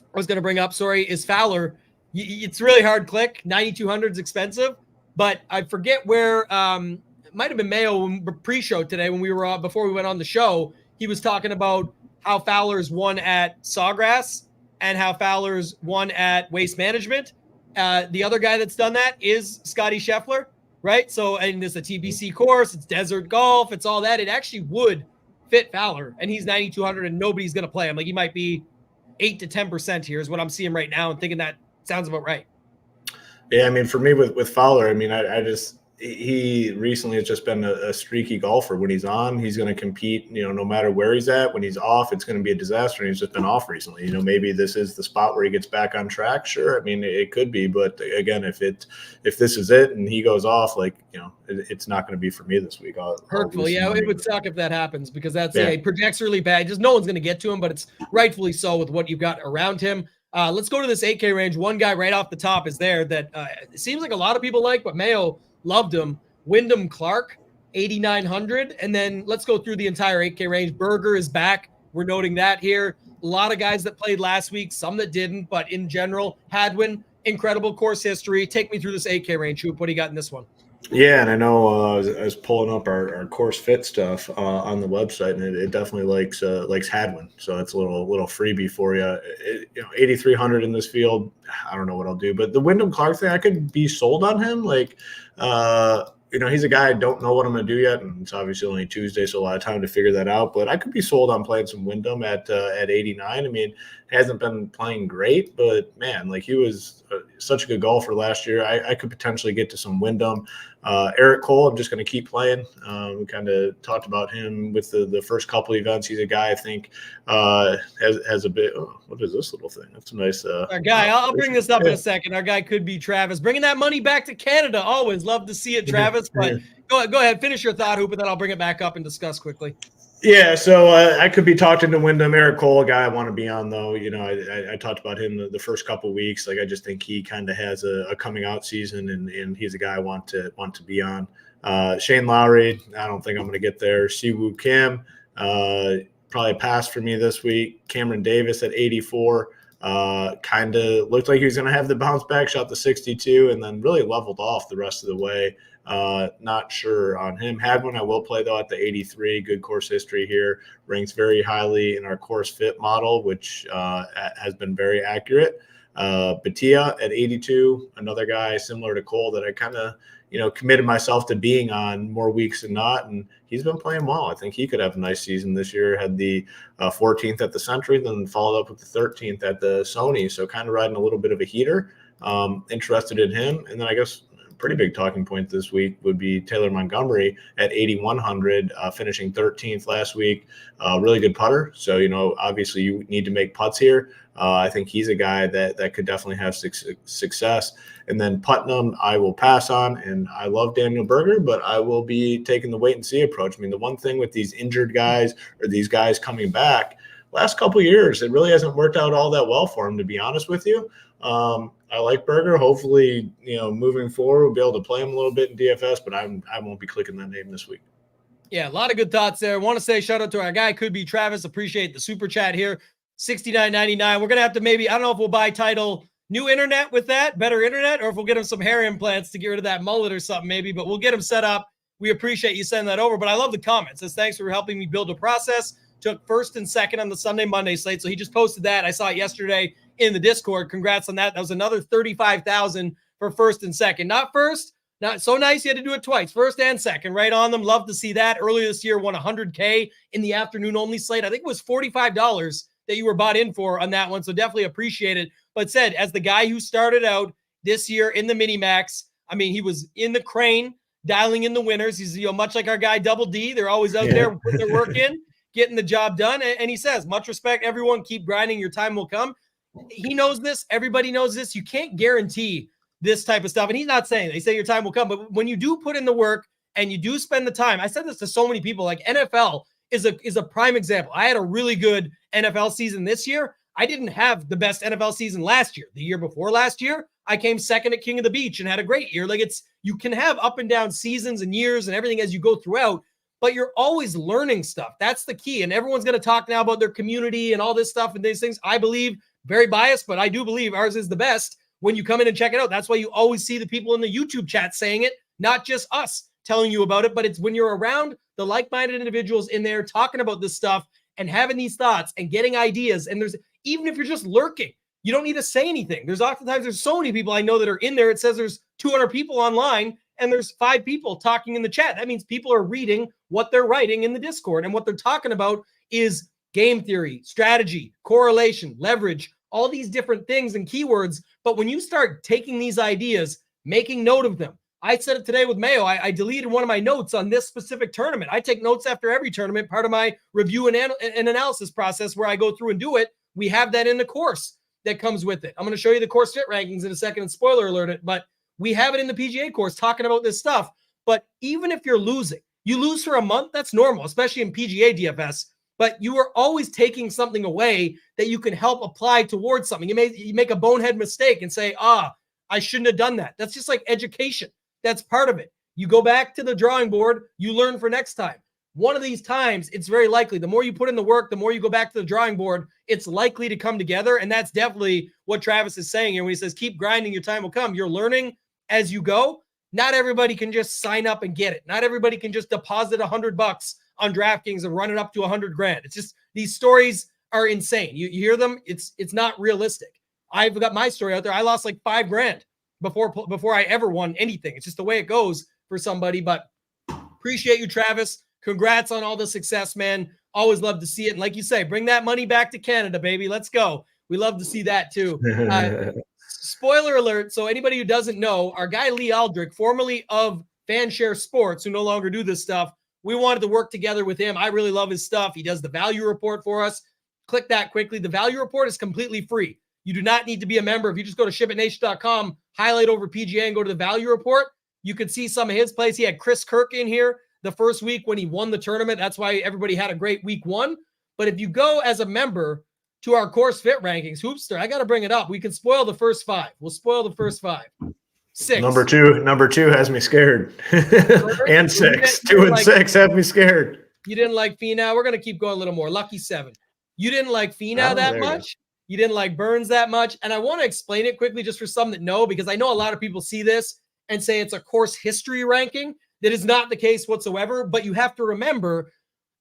[SPEAKER 1] I was going to bring up, is Fowler. It's really hard click. 9,200 is expensive, but I forget where, it might have been Mayo pre-show today when we were before we went on the show. He was talking about how Fowler's won at Sawgrass and how Fowler's won at Waste Management. The other guy that's done that is Scotty Scheffler, right? So, and it's a TPC course, it's desert golf, it's all that. It actually would fit Fowler, and he's 9,200 and nobody's going to play him. Like he might be 8 to 10% here is what I'm seeing right now and thinking that sounds about right.
[SPEAKER 2] Yeah, I mean, for me with Fowler, I mean, I just he recently has just been a streaky golfer. When he's on, he's going to compete, no matter where he's at. When he's off, it's going to be a disaster. And he's just been off recently. Maybe this is the spot where he gets back on track. Sure. I mean, it could be, but again, if this is it and he goes off, it's not going to be for me this week.
[SPEAKER 1] Hurtful. Yeah, it would suck if that happens, because he projects really bad. Just no one's going to get to him, but it's rightfully so with what you've got around him. Let's go to this 8K range. One guy right off the top is there that it seems like a lot of people like, but Mayo loved him. Wyndham Clark, 8,900. And then let's go through the entire 8K range. Berger is back. We're noting that here. A lot of guys that played last week, some that didn't, but in general, Hadwin, incredible course history. Take me through this 8K range. Hoop, what do you got in this one?
[SPEAKER 2] Yeah, and I know I was pulling up our course fit stuff on the website, and it definitely likes Hadwin. So it's a little freebie for you. 8,300 in this field. I don't know what I'll do, but the Wyndham Clark thing, I could be sold on him. He's a guy I don't know what I'm going to do yet, and it's obviously only Tuesday, so a lot of time to figure that out. But I could be sold on playing some Wyndham at 89. I mean, hasn't been playing great, but man, he was such a good golfer last year. I could potentially get to some Wyndham. Eric Cole, I'm just going to keep playing. We kind of talked about him with the first couple events. He's a guy I think has a bit. Oh, what is this little thing? That's a nice.
[SPEAKER 1] Our guy, I'll bring this up in a second. Our guy could be Travis, bringing that money back to Canada. Always love to see it, Travis. But go ahead, finish your thought, Hoop, and then I'll bring it back up and discuss quickly.
[SPEAKER 2] Yeah, so I could be talking to Wyndham. Eric Cole, a guy I want to be on, though. I talked about him the first couple of weeks. I just think he kind of has a coming out season, and he's a guy I want to be on. Shane Lowry, I don't think I'm going to get there. Siwoo Kim, probably a pass for me this week. Cameron Davis at 84. Kind of looked like he was going to have the bounce back, shot the 62, and then really leveled off the rest of the way. Not sure on him. Hadwin I will play, though, at the 83. Good course history here. Ranks very highly in our course fit model, which has been very accurate. Batia at 82, another guy similar to Cole that I kind of, committed myself to being on more weeks than not, and he's been playing well. I think he could have a nice season this year. Had the 14th at the Century, then followed up with the 13th at the Sony, so kind of riding a little bit of a heater. Interested in him. And then I guess pretty big talking point this week would be Taylor Montgomery at 8,100, finishing 13th last week. Really good putter. So, obviously you need to make putts here. I think he's a guy that could definitely have success. And then Putnam, I will pass on. And I love Daniel Berger, but I will be taking the wait and see approach. I mean, the one thing with these injured guys or these guys coming back, last couple of years, it really hasn't worked out all that well for him, to be honest with you. I like Berger. Hopefully, moving forward, we'll be able to play him a little bit in DFS, but I won't be clicking that name this week.
[SPEAKER 1] Yeah, a lot of good thoughts there. I want to say shout out to our guy, could be Travis. Appreciate the super chat here. $69.99. We're going to have to I don't know if we'll buy title new internet with that, better internet, or if we'll get him some hair implants to get rid of that mullet or something maybe, but we'll get him set up. We appreciate you sending that over, but I love the comments. Says, thanks for helping me build a process. Took first and second on the Sunday, Monday slate. So he just posted that. I saw it yesterday in the Discord. Congrats on that. That was another 35,000 for first and second. Not first, not so nice. You had to do it twice, first and second, right on them. Love to see that. Earlier this year, won 100K in the afternoon only slate. I think it was $45 that you were bought in for on that one. So definitely appreciate it. But said, as the guy who started out this year in the mini max, I mean, he was in the crane, dialing in the winners. He's much like our guy Double D. They're always out there putting their work in, getting the job done. And he says, much respect, everyone. Keep grinding. Your time will come. He knows this. Everybody knows this. You can't guarantee this type of stuff. And he's not saying, they say your time will come. But when you do put in the work and you do spend the time, I said this to so many people, like NFL is a prime example. I had a really good NFL season this year. I didn't have the best NFL season last year. The year before last year, I came second at King of the Beach and had a great year. You can have up and down seasons and years and everything as you go throughout, but you're always learning stuff. That's the key. And everyone's going to talk now about their community and all this stuff and these things. I believe, very biased, but I do believe ours is the best when you come in and check it out. That's why you always see the people in the YouTube chat saying it, not just us telling you about it, but it's when you're around the like-minded individuals in there talking about this stuff and having these thoughts and getting ideas. And even if you're just lurking, you don't need to say anything. There's so many people I know that are in there. It says there's 200 people online and there's 5 people talking in the chat. That means people are reading what they're writing in the Discord, and what they're talking about is game theory, strategy, correlation, leverage, all these different things and keywords. But when you start taking these ideas, making note of them, I said it today with Mayo. I deleted one of my notes on this specific tournament. I take notes after every tournament, part of my review and analysis process where I go through and do it. We have that in the course that comes with it. I'm going to show you the course fit rankings in a second and spoiler alert it, but we have it in the PGA course talking about this stuff. But even if you're losing, you lose for a month, that's normal, especially in PGA DFS. But you are always taking something away that you can help apply towards something. You make a bonehead mistake and say, I shouldn't have done that. That's just like education. That's part of it. You go back to the drawing board, you learn for next time. One of these times, it's very likely, the more you put in the work, the more you go back to the drawing board, it's likely to come together. And that's definitely what Travis is saying here when he says, keep grinding, your time will come. You're learning as you go. Not everybody can just sign up and get it. Not everybody can just deposit $100 on DraftKings and run it up to $100,000. It's just, these stories are insane. You hear them. It's not realistic. I've got my story out there. I lost like $5,000 before I ever won anything. It's just the way it goes for somebody, but appreciate you, Travis. Congrats on all the success, man. Always love to see it. And like you say, bring that money back to Canada, baby. Let's go. We love to see that too. Spoiler alert. So anybody who doesn't know, our guy Lee Aldrich, formerly of Fanshare Sports, who no longer do this stuff, we wanted to work together with him. I really love his stuff. He does the value report for us. Click that quickly. The value report is completely free. You do not need to be a member. If you just go to shipitnation.com, highlight over PGA and go to the value report, you can see some of his plays. He had Chris Kirk in here the first week when he won the tournament. That's why everybody had a great week one. But if you go as a member to our course fit rankings, Hoopster, I got to bring it up. We can spoil the first five. We'll spoil the first five. 6.
[SPEAKER 2] Number two has me scared. And 6. 2 and 6 have me scared.
[SPEAKER 1] You didn't like Finau. We're going to keep going a little more. Lucky 7. You didn't like Finau that much. You didn't like Burns that much. And I want to explain it quickly just for some that know, because I know a lot of people see this and say it's a course history ranking. That is not the case whatsoever. But you have to remember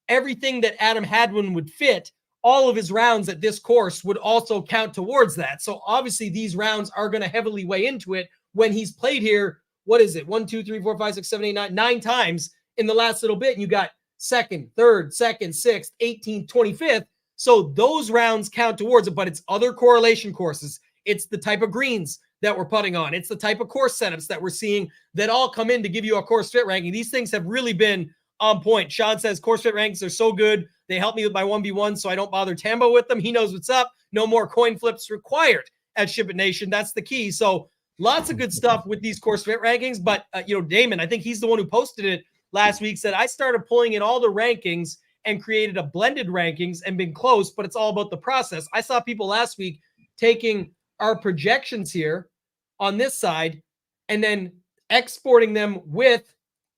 [SPEAKER 1] everything that Adam Hadwin would fit, all of his rounds at this course would also count towards that. So obviously these rounds are going to heavily weigh into it when he's played here. What is it? 1, 2, 3, 4, 5, 6, 7, 8, 9, 9 times in the last little bit. And you got 2nd, 3rd, 2nd, 6th, 18th, 25th. So those rounds count towards it, but it's other correlation courses. It's the type of greens that we're putting on. It's the type of course setups that we're seeing that all come in to give you a course fit ranking. These things have really been on point. Sean says course fit rankings are so good. They help me with my 1v1, so I don't bother Tambo with them. He knows what's up. No more coin flips required at SHIPIT Nation. That's the key. So lots of good stuff with these course fit rankings. But, Damon, I think he's the one who posted it last week, said I started pulling in all the rankings and created a blended rankings and been close, but it's all about the process. I saw people last week taking our projections here on this side and then exporting them with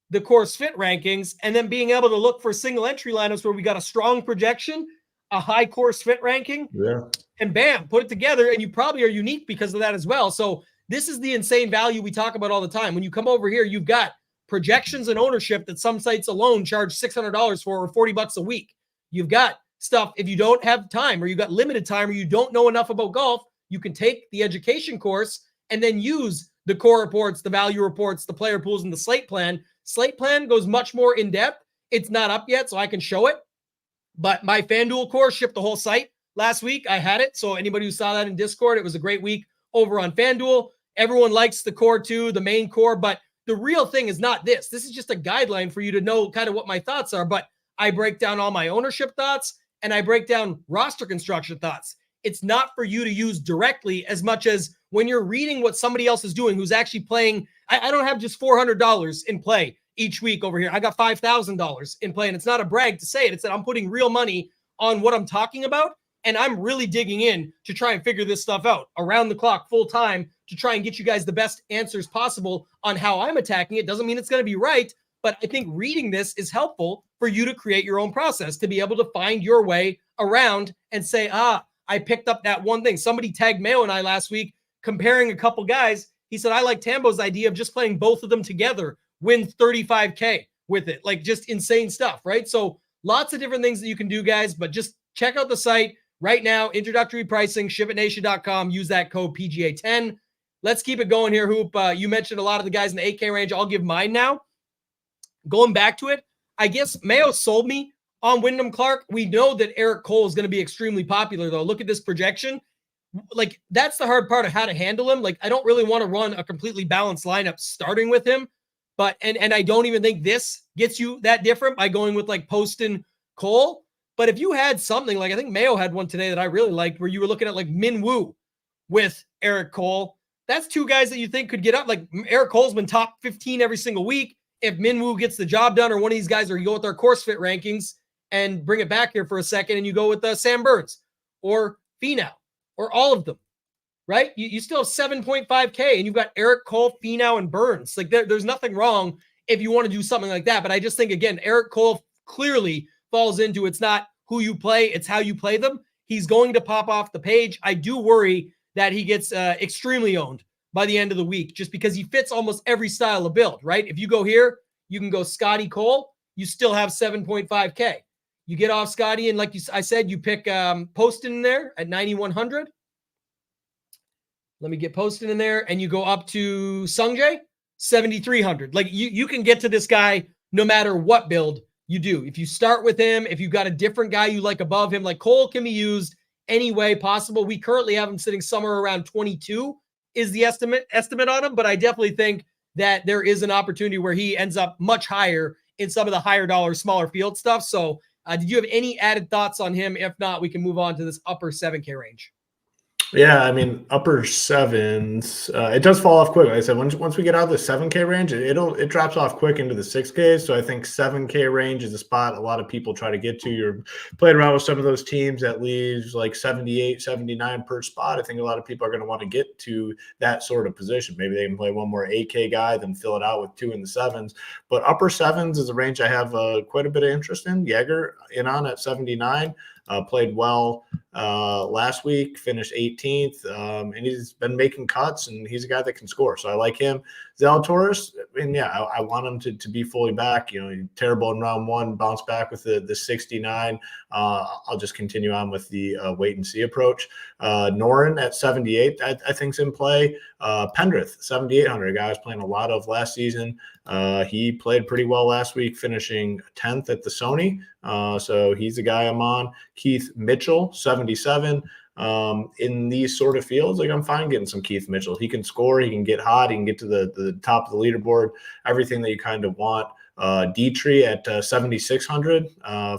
[SPEAKER 1] the course fit rankings and then being able to look for single entry lineups where we got a strong projection, a high course fit ranking, and bam, put it together. And you probably are unique because of that as well. So this is the insane value we talk about all the time. When you come over here, you've got projections and ownership that some sites alone charge $600 for, or $40 a week. You've got stuff, if you don't have time or you've got limited time or you don't know enough about golf, you can take the education course and then use the core reports, the value reports, the player pools, and the slate plan. Slate plan goes much more in depth. It's not up yet, so I can show it. But my FanDuel course shipped the whole site last week. I had it. So anybody who saw that in Discord, it was a great week over on FanDuel. Everyone likes the core too, the main core, but the real thing is not this. This is just a guideline for you to know kind of what my thoughts are, but I break down all my ownership thoughts and I break down roster construction thoughts. It's not for you to use directly as much as when you're reading what somebody else is doing who's actually playing. I don't have just $400 in play each week over here. I got $5,000 in play, and it's not a brag to say it. It's that I'm putting real money on what I'm talking about, and I'm really digging in to try and figure this stuff out around the clock, full time, to try and get you guys the best answers possible on how I'm attacking it. Doesn't mean it's going to be right, but I think reading this is helpful for you to create your own process, to be able to find your way around and say, I picked up that one thing. Somebody tagged Mayo and I last week comparing a couple guys. He said, I like Tambo's idea of just playing both of them together, win 35K with it. Like, just insane stuff, right? So lots of different things that you can do, guys, but just check out the site right now. Introductory pricing, shipitnation.com. Use that code PGA10. Let's keep it going here, Hoop. You mentioned a lot of the guys in the 8K range. I'll give mine now. Going back to it, I guess Mayo sold me on Wyndham Clark. We know that Eric Cole is going to be extremely popular, though. Look at this projection. like that's the hard part of how to handle him. Like I don't really want to run a completely balanced lineup starting with him, but and I don't even think this gets you that different by going with like Poston Cole. But if you had something like I think Mayo had one today that I really liked, where you were looking at like Min Woo with Eric Cole, that's two guys that you think could get up. Like Eric Cole's been top 15 every single week. If Min Woo gets the job done, or one of these guys, or you go with our course fit rankings and bring it back here for a second, and you go with Sam Burns or Finau or all of them, right? You still have 7.5K and you've got Eric Cole, Finau, and Burns. Like there's nothing wrong if you want to do something like that. But I just think, again, Eric Cole clearly falls into it's not who you play, it's how you play them. He's going to pop off the page. I do worry that he gets extremely owned by the end of the week just because he fits almost every style of build, right? If you go here, you can go Scotty Cole, you still have 7.5K. You get off Scotty, and like I said, you pick Poston in there at 9,100. Let me get Poston in there, and you go up to Sungjae, 7,300. Like you can get to this guy no matter what build you do. If you start with him, if you've got a different guy you like above him, like Cole can be used any way possible. We currently have him sitting somewhere around 22 is the estimate on him, but I definitely think that there is an opportunity where he ends up much higher in some of the higher dollar, smaller field stuff. So did you have any added thoughts on him? If not, we can move on to this upper 7K range.
[SPEAKER 2] Yeah, I mean, upper sevens, it does fall off quick. Like I said, once we get out of the 7K range, it drops off quick into the 6K. So I think 7K range is a spot a lot of people try to get to. You're playing around with some of those teams that leaves like 78, 79 per spot. I think a lot of people are going to want to get to that sort of position. Maybe they can play one more 8K guy, then fill it out with 2 in the sevens. But upper sevens is a range I have quite a bit of interest in. Jaeger in on at 79. Played well last week, finished 18th, and he's been making cuts, and he's a guy that can score. So I like him. Zalatoris, and yeah, I want him to be fully back. You know, terrible in round one, bounce back with the 69. I'll just continue on with the wait and see approach. Noren at 78, I think is in play. Pendrith, 7,800, a guy I was playing a lot of last season. He played pretty well last week, finishing 10th at the Sony. So he's a guy I'm on. Keith Mitchell, 77. In these sort of fields, like I'm fine getting some Keith Mitchell. He can score, he can get hot, he can get to the top of the leaderboard, everything that you kind of want. Dietrich at 7,600,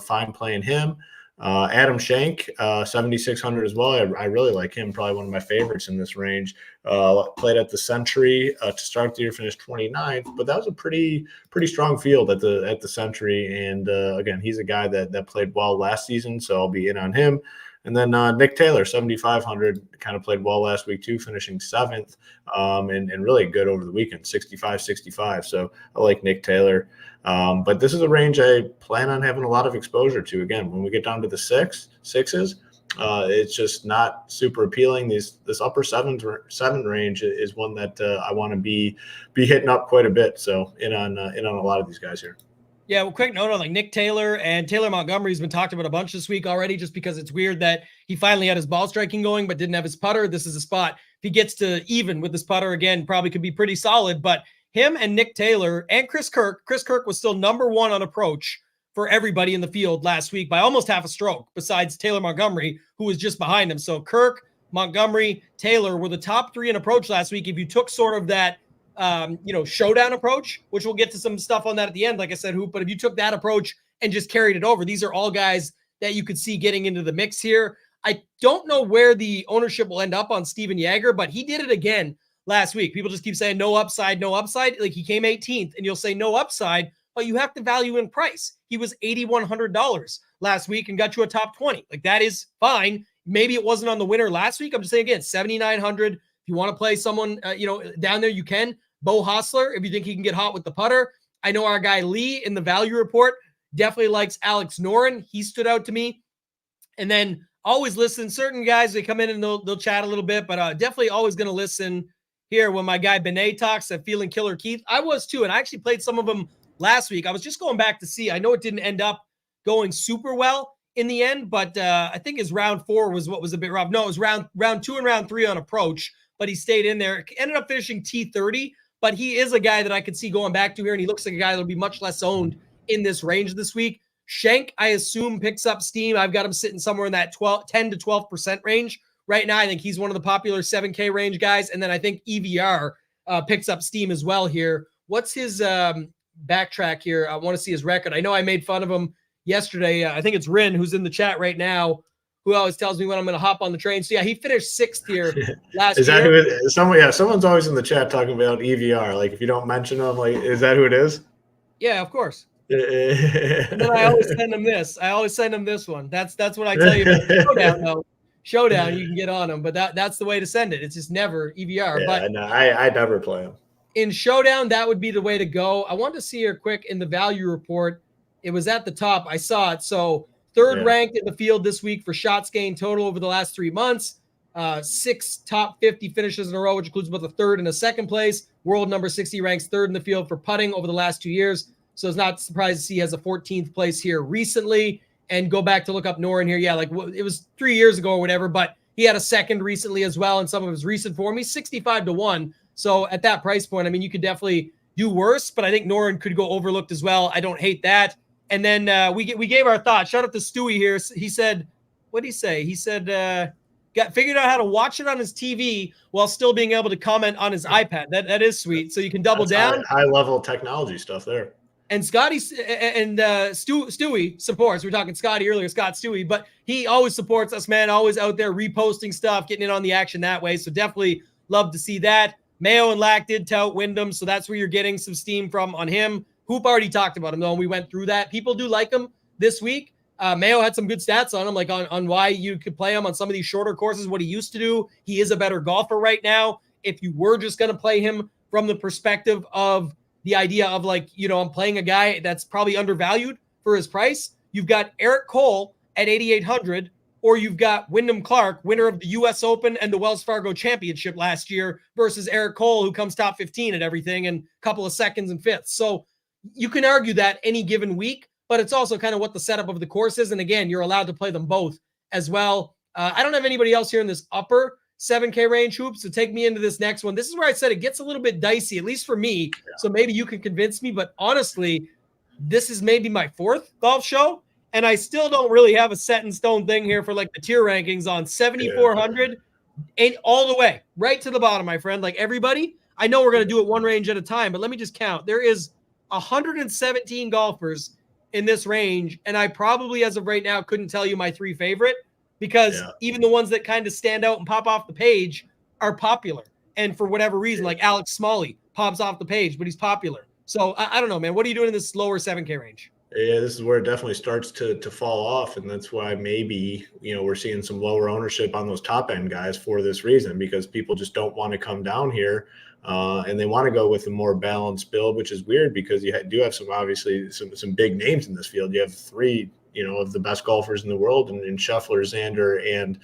[SPEAKER 2] fine playing him. Adam Schenk, 7,600 as well. I really like him, probably one of my favorites in this range. Played at the Century to start the year, finished 29th, but that was a pretty strong field at the Century. And again, he's a guy that played well last season, so I'll be in on him. And then Nick Taylor, 7,500, kind of played well last week too, finishing 7th, and really good over the weekend, 65. So I like Nick Taylor. But this is a range I plan on having a lot of exposure to. Again, when we get down to the sixes, it's just not super appealing. This upper seven range is one that I want to be hitting up quite a bit. So in on a lot of these guys here.
[SPEAKER 1] Yeah, well, quick note on like Nick Taylor and Taylor Montgomery's been talked about a bunch this week already, just because it's weird that he finally had his ball striking going, but didn't have his putter. This is a spot. If he gets to even with his putter again, probably could be pretty solid. But him and Nick Taylor and Chris Kirk was still number one on approach for everybody in the field last week by almost half a stroke, besides Taylor Montgomery, who was just behind him. So Kirk, Montgomery, Taylor were the top 3 in approach last week. If you took sort of that showdown approach, which we'll get to some stuff on that at the end, like I said, but if you took that approach and just carried it over, these are all guys that you could see getting into the mix here. I don't know where the ownership will end up on Steven Jaeger, but he did it again last week. People just keep saying no upside. Like he came 18th and you'll say no upside, but you have to value in price. He was $8,100 last week and got you a top 20. Like that is fine. Maybe it wasn't on the winner last week. I'm just saying again, 7,900. If you want to play someone, down there, you can. Bo Hostler, if you think he can get hot with the putter. I know our guy Lee in the value report definitely likes Alex Noren. He stood out to me. And then always listen. Certain guys, they come in and they'll chat a little bit, but definitely always going to listen here when my guy Benet talks at Feeling Killer Keith. I was too, and I actually played some of them last week. I was just going back to see. I know it didn't end up going super well in the end, but I think his round 4 was what was a bit rough. No, it was round 2 and round 3 on approach, but he stayed in there. Ended up finishing T30, but he is a guy that I could see going back to here, and he looks like a guy that'll be much less owned in this range this week. Schenk, I assume, picks up steam. I've got him sitting somewhere in that 10 to 12% range right now, I think he's one of the popular 7K range guys. And then I think EVR picks up steam as well here. What's his backtrack here? I want to see his record. I know I made fun of him yesterday. I think it's Rin who's in the chat right now, who always tells me when I'm going to hop on the train. So yeah, he finished 6th here last
[SPEAKER 2] Is that
[SPEAKER 1] year.
[SPEAKER 2] who it is? Someone's always in the chat talking about EVR. Like, if you don't mention them, like, is that who it is?
[SPEAKER 1] Yeah, of course. And then I always send him this. I always send him this one. That's what I tell you about Showdown, though. Showdown, you can get on them, but that's the way to send it. It's just never EVR.
[SPEAKER 2] Yeah,
[SPEAKER 1] but
[SPEAKER 2] no, I never play them.
[SPEAKER 1] In Showdown, that would be the way to go. I want to see here quick in the value report. It was at the top. I saw it. So third ranked in the field this week for shots gained total over the last 3 months. 6 top 50 finishes in a row, which includes both a third and a second place. World number 60 ranks third in the field for putting over the last 2 years. So it's not surprised to see he has a 14th place here recently. And go back to look up Noren here. Yeah, like it was 3 years ago or whatever, but he had a second recently as well in some of his recent form. He's 65-1. So at that price point, I mean, you could definitely do worse, but I think Noren could go overlooked as well. I don't hate that. And then we gave our thoughts. Shout out to Stewie here. He said, what did he say? He said, got figured out how to watch it on his TV while still being able to comment on his iPad. That is sweet. So you can double down.
[SPEAKER 2] High level technology stuff there.
[SPEAKER 1] And Scotty and Stewie supports. We were talking Scotty earlier, Scott Stewie, but he always supports us, man. Always out there reposting stuff, getting in on the action that way. So definitely love to see that. Mayo and Lack did tout Wyndham, so that's where you're getting some steam from on him. Hoop already talked about him, though, and we went through that. People do like him this week. Mayo had some good stats on him, like on why you could play him on some of these shorter courses, what he used to do. He is a better golfer right now. If you were just going to play him from the perspective of the idea of like, I'm playing a guy that's probably undervalued for his price, you've got Eric Cole at 8,800, or you've got Wyndham Clark, winner of the U.S. Open and the Wells Fargo Championship last year, versus Eric Cole, who comes top 15 at everything and a couple of seconds and fifths. So you can argue that any given week, but it's also kind of what the setup of the course is. And again, you're allowed to play them both as well. I don't have anybody else here in this upper 7K range hoop, so take me into this next one. This is where I said it gets a little bit dicey, at least for me. Yeah. So maybe you can convince me, but honestly, this is maybe my 4th golf show, and I still don't really have a set in stone thing here for like the tier rankings on 7,400 and all the way right to the bottom, my friend. Like everybody, I know we're going to do it one range at a time, but let me just count. There is 117 golfers in this range, and I probably, as of right now, couldn't tell you my 3 favorite, because even the ones that kind of stand out and pop off the page are popular. And for whatever reason, like Alex Smalley pops off the page, but he's popular. So I don't know, man. What are you doing in this lower 7K range?
[SPEAKER 2] Yeah, this is where it definitely starts to fall off. And that's why maybe, we're seeing some lower ownership on those top end guys for this reason, because people just don't want to come down here. And they want to go with a more balanced build, which is weird because you do have some big names in this field. You have 3, of the best golfers in the world, and Scheffler, Xander, and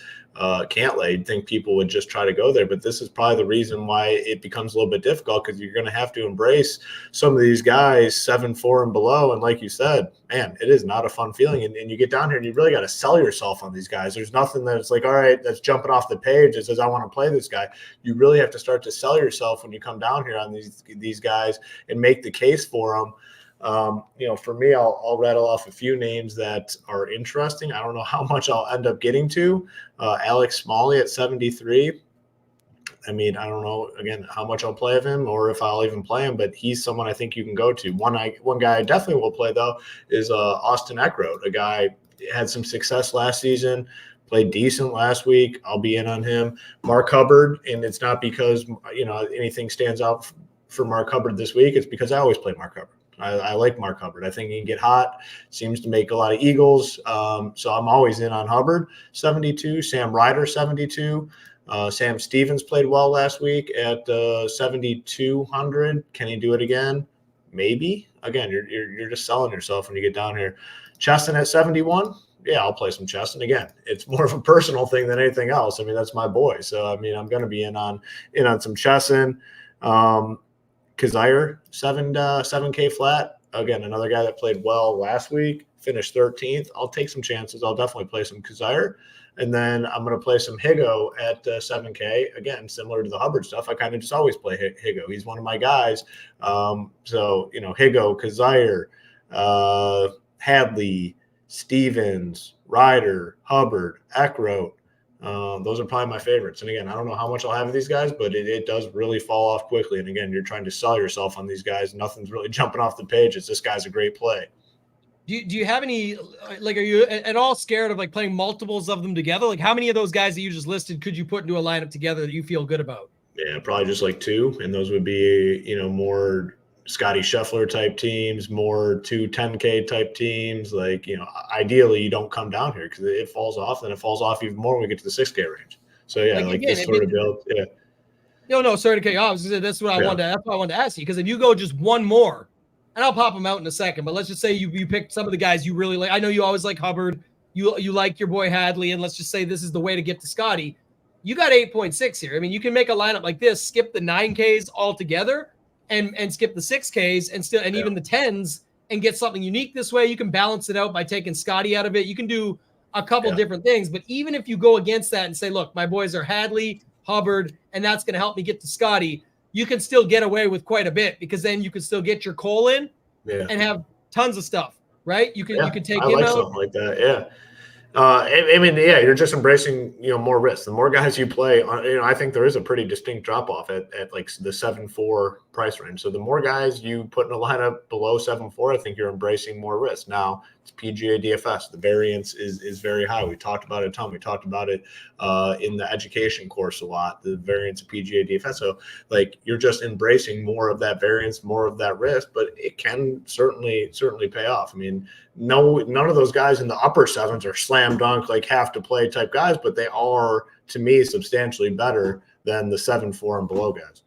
[SPEAKER 2] Cantlay. You'd think people would just try to go there, but this is probably the reason why it becomes a little bit difficult, because you're going to have to embrace some of these guys 7-4 and below. And like you said, man, it is not a fun feeling. And you get down here and you really got to sell yourself on these guys. There's nothing that's like, all right, that's jumping off the page that says I want to play this guy. You really have to start to sell yourself when you come down here on these guys and make the case for them. For me, I'll rattle off a few names that are interesting. I don't know how much I'll end up getting to. Alex Smalley at 73. I mean, I don't know, again, how much I'll play of him or if I'll even play him, but he's someone I think you can go to. One guy I definitely will play, though, is Austin Eckroat. A guy had some success last season, played decent last week. I'll be in on him. Mark Hubbard, and it's not because, anything stands out for Mark Hubbard this week. It's because I always play Mark Hubbard. I like Mark Hubbard. I think he can get hot, seems to make a lot of eagles. So I'm always in on Hubbard. 72, Sam Ryder, 72. Sam Stevens played well last week at 7,200. Can he do it again? Maybe. Again, you're just selling yourself when you get down here. Cheston at 71. Yeah, I'll play some Cheston. Again, it's more of a personal thing than anything else. I mean, that's my boy. So, I mean, I'm going to be in on some Cheston. Kazire, 7K flat. Again, another guy that played well last week, finished 13th. I'll take some chances. I'll definitely play some Kazire. And then I'm going to play some Higo at 7K. Again, similar to the Hubbard stuff, I kind of just always play Higo. He's one of my guys. So, Higo, Kazire, Hadley, Stevens, Ryder, Hubbard, Eckroat, Those are probably my favorites. And again, I don't know how much I'll have of these guys, but it does really fall off quickly. And again, you're trying to sell yourself on these guys. Nothing's really jumping off the page. It's this guy's a great play.
[SPEAKER 1] Do you have any, like, are you at all scared of like playing multiples of them together? Like, how many of those guys that you just listed could you put into a lineup together that you feel good about?
[SPEAKER 2] Yeah, probably just like 2. And those would be, more Scotty Scheffler type teams, more 10K type teams. Like, ideally you don't come down here because it falls off, and it falls off even more when we get to the 6K range. So yeah, like again, this sort of build. Yeah.
[SPEAKER 1] No, sorry to cut you off. That's what I wanted to ask you. Because if you go just one more, and I'll pop them out in a second, but let's just say you picked some of the guys you really like. I know you always like Hubbard. You like your boy Hadley, and let's just say this is the way to get to Scotty. You got 8.6 here. I mean, you can make a lineup like this, skip the 9Ks altogether, and skip the 6Ks and even the 10s and get something unique this way. You can balance it out by taking Scotty out of it. You can do a couple different things, but even if you go against that and say, look, my boys are Hadley, Hubbard, and that's going to help me get to Scotty, you can still get away with quite a bit because then you can still get your Cole in and have tons of stuff, right? You can take him out.
[SPEAKER 2] Something like that. Yeah. You're just embracing, more risk. The more guys you play, I think there is a pretty distinct drop off at like the 7.4 price range. So the more guys you put in a lineup below 7.4, I think you're embracing more risk. Now it's PGA DFS. The variance is very high. We talked about it a ton. We talked about it in the education course a lot, the variance of PGA DFS. So like you're just embracing more of that variance, more of that risk, but it can certainly pay off. I mean, none of those guys in the upper 7s are slam dunk, like have to play type guys, but they are, to me, substantially better than the 7.4 and below guys.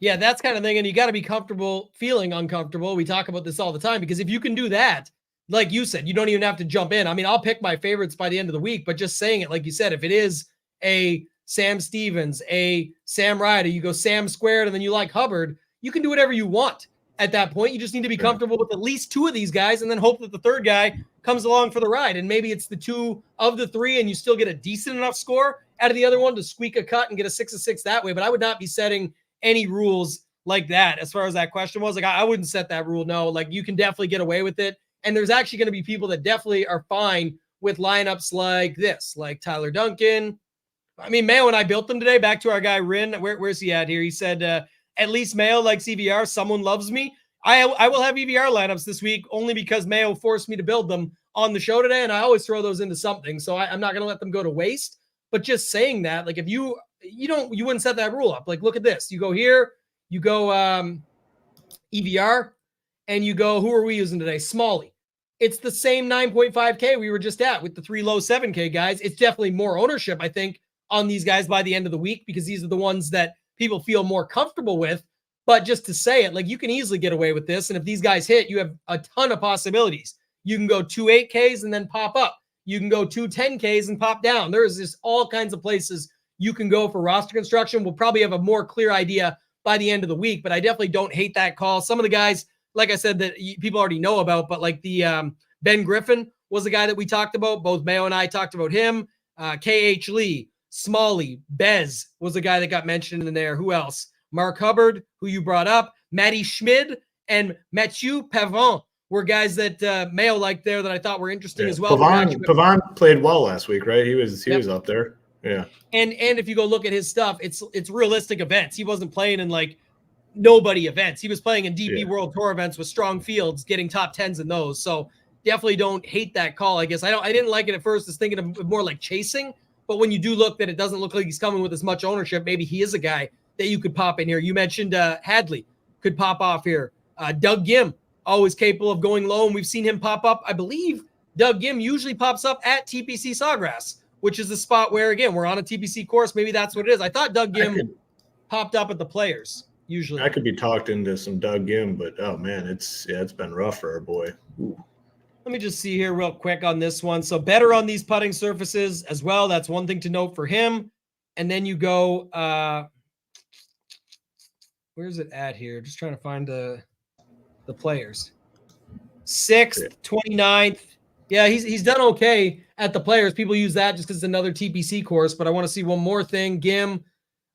[SPEAKER 1] Yeah, that's kind of thing. And you got to be comfortable feeling uncomfortable. We talk about this all the time because if you can do that, like you said, you don't even have to jump in. I mean, I'll pick my favorites by the end of the week, but just saying it, like you said, if it is a Sam Stevens, a Sam Ryder, you go Sam squared, and then you like Hubbard, you can do whatever you want. At that point, you just need to be comfortable with at least 2 of these guys and then hope that the third guy comes along for the ride. And maybe it's the 2 of the 3 and you still get a decent enough score out of the other one to squeak a cut and get a 6 of 6 that way. But I would not be setting any rules like that as far as that question was. Like, I wouldn't set that rule. No, like you can definitely get away with it. And there's actually going to be people that definitely are fine with lineups like this, like Tyler Duncan. I mean, Mayo and I built them today. Back to our guy, Rin. Where's he at here? He said, at least Mayo likes EVR. Someone loves me. I will have EVR lineups this week only because Mayo forced me to build them on the show today, and I always throw those into something. So I'm not going to let them go to waste. But just saying that, like if you wouldn't set that rule up. Like look at this. You go here, you go EVR, and you go, who are we using today? Smalley. It's the same 9.5K we were just at with the 3 low 7K guys. It's definitely more ownership, I think, on these guys by the end of the week because these are the ones that people feel more comfortable with. But just to say it, like you can easily get away with this. And if these guys hit, you have a ton of possibilities. You can go 2 8Ks and then pop up. You can go 2 10Ks and pop down. There's just all kinds of places you can go for roster construction. We'll probably have a more clear idea by the end of the week, but I definitely don't hate that call. Some of the guys, like I said, that people already know about, but like the Ben Griffin was the guy that we talked about. Both Mayo and I talked about him. KH Lee, Smalley, Bez was the guy that got mentioned in there. Who else? Mark Hubbard, who you brought up, Matty Schmid, and Mathieu Pavon were guys that Mayo liked there that I thought were interesting as well.
[SPEAKER 2] Pavon played well last week, right? He was up there. Yeah.
[SPEAKER 1] And if you go look at his stuff, it's realistic events. He wasn't playing in like nobody events. He was playing in DP World Tour events with strong fields, getting top 10s in those. So definitely don't hate that call. I guess I didn't like it at first, as thinking of more like chasing. But when you do look that it doesn't look like he's coming with as much ownership, maybe he is a guy that you could pop in here. You mentioned Hadley could pop off here. Doug Gim, always capable of going low, and we've seen him pop up. I believe Doug Gim usually pops up at TPC Sawgrass, which is the spot where, again, we're on a TPC course. Maybe that's what it is. I thought Doug Gim popped up at the Players usually.
[SPEAKER 2] I could be talked into some Doug Gim, but oh man, it's been rough for our boy. Ooh.
[SPEAKER 1] Let me just see here real quick on this one. So better on these putting surfaces as well. That's one thing to note for him. And then you go, where's it at here? Just trying to find the Players. 6th, 29th. Yeah, he's done okay at the Players. People use that just because it's another TPC course, but I want to see one more thing. Gim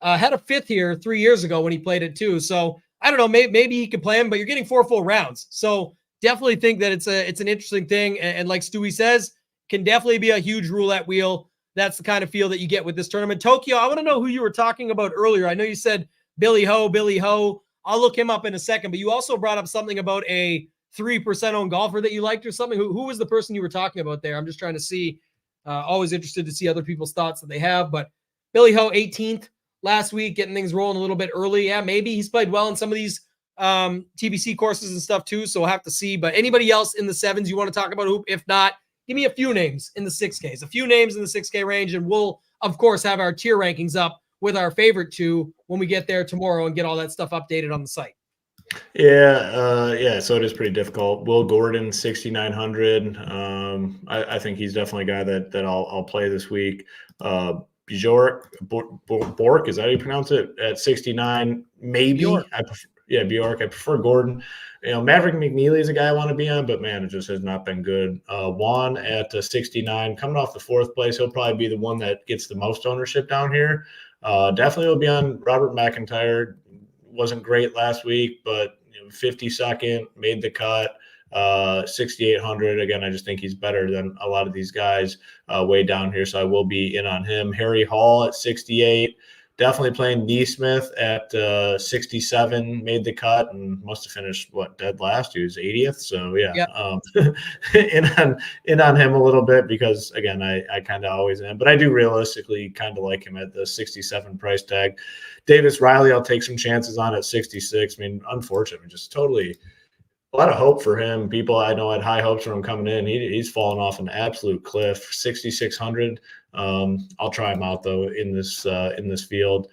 [SPEAKER 1] had a 5th here 3 years ago when he played it too. So I don't know, maybe he could play him, but you're getting 4 full rounds. So definitely think that it's an interesting thing. And like Stewie says, can definitely be a huge roulette wheel that's the kind of feel that you get with this tournament. Tokyo, I want to know who you were talking about earlier. I know you said Billy Ho. I'll look him up in a second, but you also brought up something about a 3% owned golfer that you liked or something. Who was the person you were talking about there? I'm just trying to see. Always interested to see other people's thoughts that they have, but Billy Ho 18th last week, getting things rolling a little bit early. Yeah, maybe he's played well in some of these TBC courses and stuff too, so we'll have to see. But anybody else in the 7s you want to talk about? Hoop? If not, give me a few names in the 6Ks, a few names in the 6K range, and we'll, of course, have our tier rankings up with our favorite 2 when we get there tomorrow and get all that stuff updated on the site.
[SPEAKER 2] Yeah. So it is pretty difficult. Will Gordon, 6,900. I think he's definitely a guy that I'll play this week. Bjork, is that how you pronounce it? At 69, maybe. Bjork. Bjork. I prefer Gordon. Maverick McNeely is a guy I want to be on, but man, it just has not been good. Juan at 69, coming off the 4th place, he'll probably be the one that gets the most ownership down here. Definitely will be on Robert McIntyre. Wasn't great last week, but 52nd, made the cut, 6,800. Again, I just think he's better than a lot of these guys way down here, so I will be in on him. Harry Hall at 68. Definitely playing Neesmith at 67, made the cut and must have finished dead last. He was 80th. So in on him a little bit because again, I kind of always am, but I do realistically kind of like him at the 67 price tag. Davis Riley, I'll take some chances on at 66. I mean, unfortunately, just totally a lot of hope for him. People I know had high hopes for him coming in. He's fallen off an absolute cliff. 6,600. I'll try him out though in this field.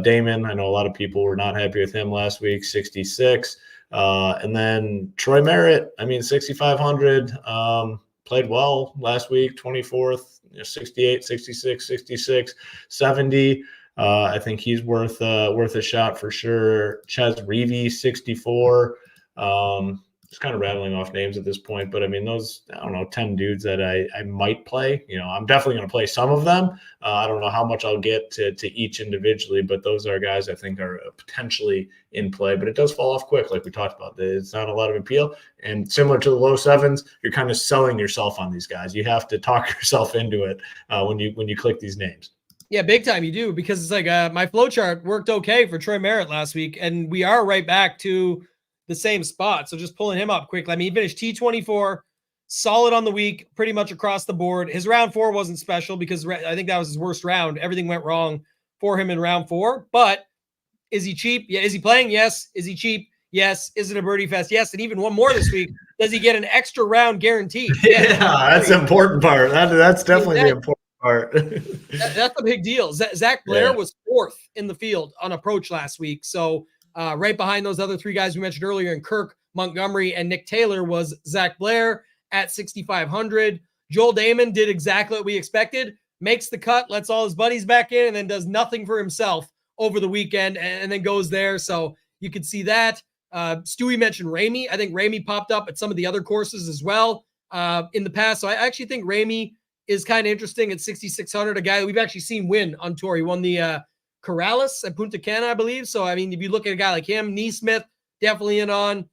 [SPEAKER 2] Damon, I know a lot of people were not happy with him last week. 66. And then Troy Merritt. I mean, 6,500. Played well last week. 24th. 68, 66, 66, 70. I think he's worth a shot for sure. Ches Reavie, 64. Just kind of rattling off names at this point, but I mean, those, 10 dudes that I might play, I'm definitely going to play some of them. I don't know how much I'll get to each individually, but those are guys I think are potentially in play, but it does fall off quick. Like we talked about, it's not a lot of appeal, and similar to the low 7s, you're kind of selling yourself on these guys. You have to talk yourself into it when you click these names.
[SPEAKER 1] Yeah, big time you do, because it's like my flow chart worked okay for Troy Merritt last week, and we are right back to the same spot. So just pulling him up quickly. I mean, he finished T24, solid on the week, pretty much across the board. His round 4 wasn't special because I think that was his worst round. Everything went wrong for him in round 4. But is he cheap? Yeah. Is he playing? Yes. Is he cheap? Yes. Is it a birdie fest? Yes. And even one more this week. Does he get an extra round guaranteed?
[SPEAKER 2] Yeah, that's the important part. That's definitely the important part.
[SPEAKER 1] That's a big deal. Zach Blair was 4th in the field on approach last week. So right behind those other 3 guys we mentioned earlier, in Kirk Montgomery and Nick Taylor, was Zach Blair at 6,500. Joel Damon did exactly what we expected, makes the cut, lets all his buddies back in, and then does nothing for himself over the weekend and then goes there. So you could see that. Stewie mentioned Ramey. I think Ramey popped up at some of the other courses as well in the past. So I actually think Ramey is kind of interesting at 6,600, a guy that we've actually seen win on tour. He won the Corrales at Punta Cana, I believe. So, I mean, if you look at a guy like him, Neesmith, definitely in on.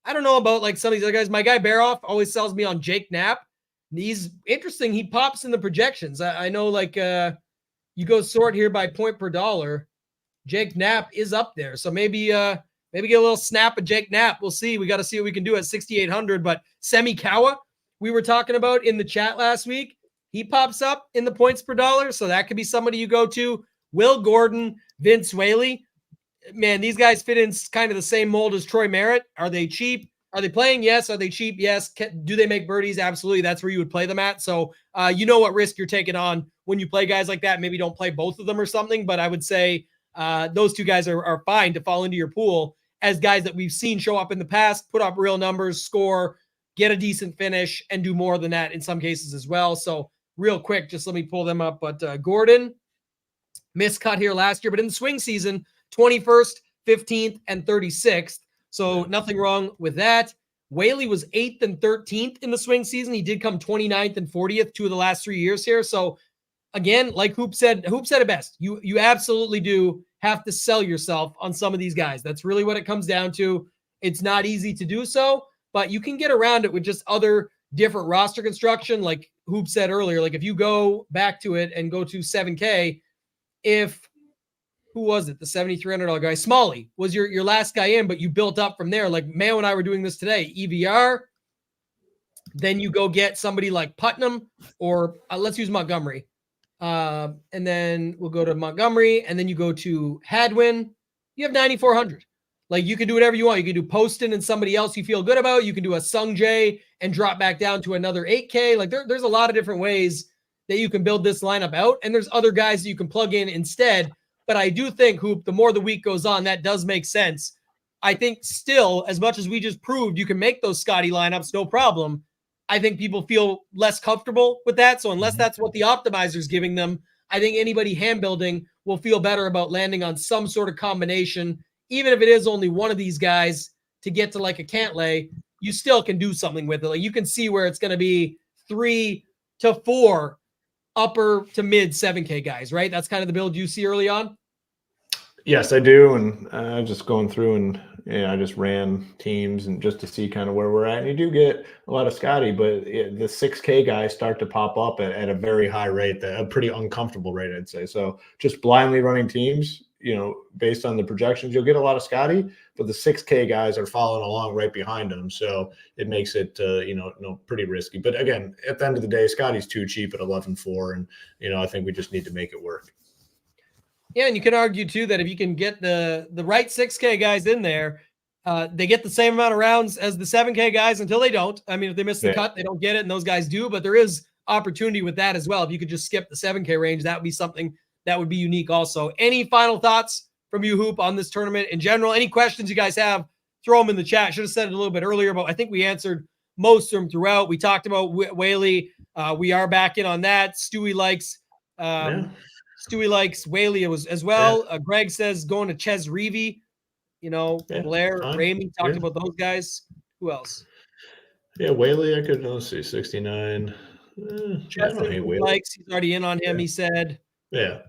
[SPEAKER 1] I don't know about like some of these other guys. My guy Baroff always sells me on Jake Knapp. He's interesting. He pops in the projections. I know like you go sort here by point per dollar. Jake Knapp is up there. So maybe get a little snap of Jake Knapp. We'll see. We got to see what we can do at 6,800. But Semi Kawa, we were talking about in the chat last week, he pops up in the points per dollar. So that could be somebody you go to. Will Gordon, Vince Whaley. Man, these guys fit in kind of the same mold as Troy Merritt. Are they cheap? Are they playing? Yes. Are they cheap? Yes. Do they make birdies? Absolutely. That's where you would play them at. So you know what risk you're taking on when you play guys like that. Maybe don't play both of them or something, but I would say those 2 guys are fine to fall into your pool as guys that we've seen show up in the past, put up real numbers, score, get a decent finish, and do more than that in some cases as well. So real quick, just let me pull them up. But Gordon, miscut here last year, but in the swing season, 21st, 15th, and 36th. So nothing wrong with that. Whaley was 8th and 13th in the swing season. He did come 29th and 40th 2 of the last 3 years here. So again, like Hoop said it best. You absolutely do have to sell yourself on some of these guys. That's really what it comes down to. It's not easy to do so, but you can get around it with just other different roster construction. Like Hoop said earlier, like if you go back to it and go to 7K, who was it? The $7,300 guy, Smalley was your last guy in, but you built up from there. Like Mayo and I were doing this today. EVR, then you go get somebody like Putnam, or let's use Montgomery. And then we'll go to Montgomery, and then you go to Hadwin. You have 9,400. Like you can do whatever you want. You can do Poston and somebody else you feel good about. You can do a Sung Jae and drop back down to another 8K. Like there's a lot of different ways that you can build this lineup out. And there's other guys that you can plug in instead. But I do think, Hoop, the more the week goes on, that does make sense. I think still, as much as we just proved you can make those Scotty lineups, no problem, I think people feel less comfortable with that. So unless that's what the optimizer is giving them, I think anybody hand building will feel better about landing on some sort of combination. Even if it is only one of these guys to get to like a Cantlay, you still can do something with it. Like you can see where it's going to be 3 to 4 upper to mid 7K guys, right? That's kind of the build you see early on.
[SPEAKER 2] Yes, I do. And just going through and I just ran teams and just to see kind of where we're at. And you do get a lot of Scotty, but the 6K guys start to pop up at a very high rate, a pretty uncomfortable rate, I'd say. So just blindly running teams, based on the projections, you'll get a lot of Scotty, but the 6K guys are following along right behind them. So it makes it, pretty risky. But again, at the end of the day, Scotty's too cheap at 11.4. And, I think we just need to make it work.
[SPEAKER 1] Yeah, and you can argue too that if you can get the right 6K guys in there, they get the same amount of rounds as the 7K guys until they don't. I mean, if they miss the cut, they don't get it, and those guys do. But there is opportunity with that as well. If you could just skip the 7K range, that would be something that would be unique also. Any final thoughts from you, Hoop, on this tournament in general? Any questions you guys have, throw them in the chat. Should have said it a little bit earlier, but I think we answered most of them throughout. We talked about Whaley. We are back in on that. Stewie likes Whaley as well.
[SPEAKER 2] Yeah.
[SPEAKER 1] Greg says going to Ches Reavy. Blair, Ramey talked about those guys. Who else?
[SPEAKER 2] Yeah, Whaley, I could, let's see, 69.
[SPEAKER 1] Likes, he's already in on him, he said.
[SPEAKER 2] Yeah.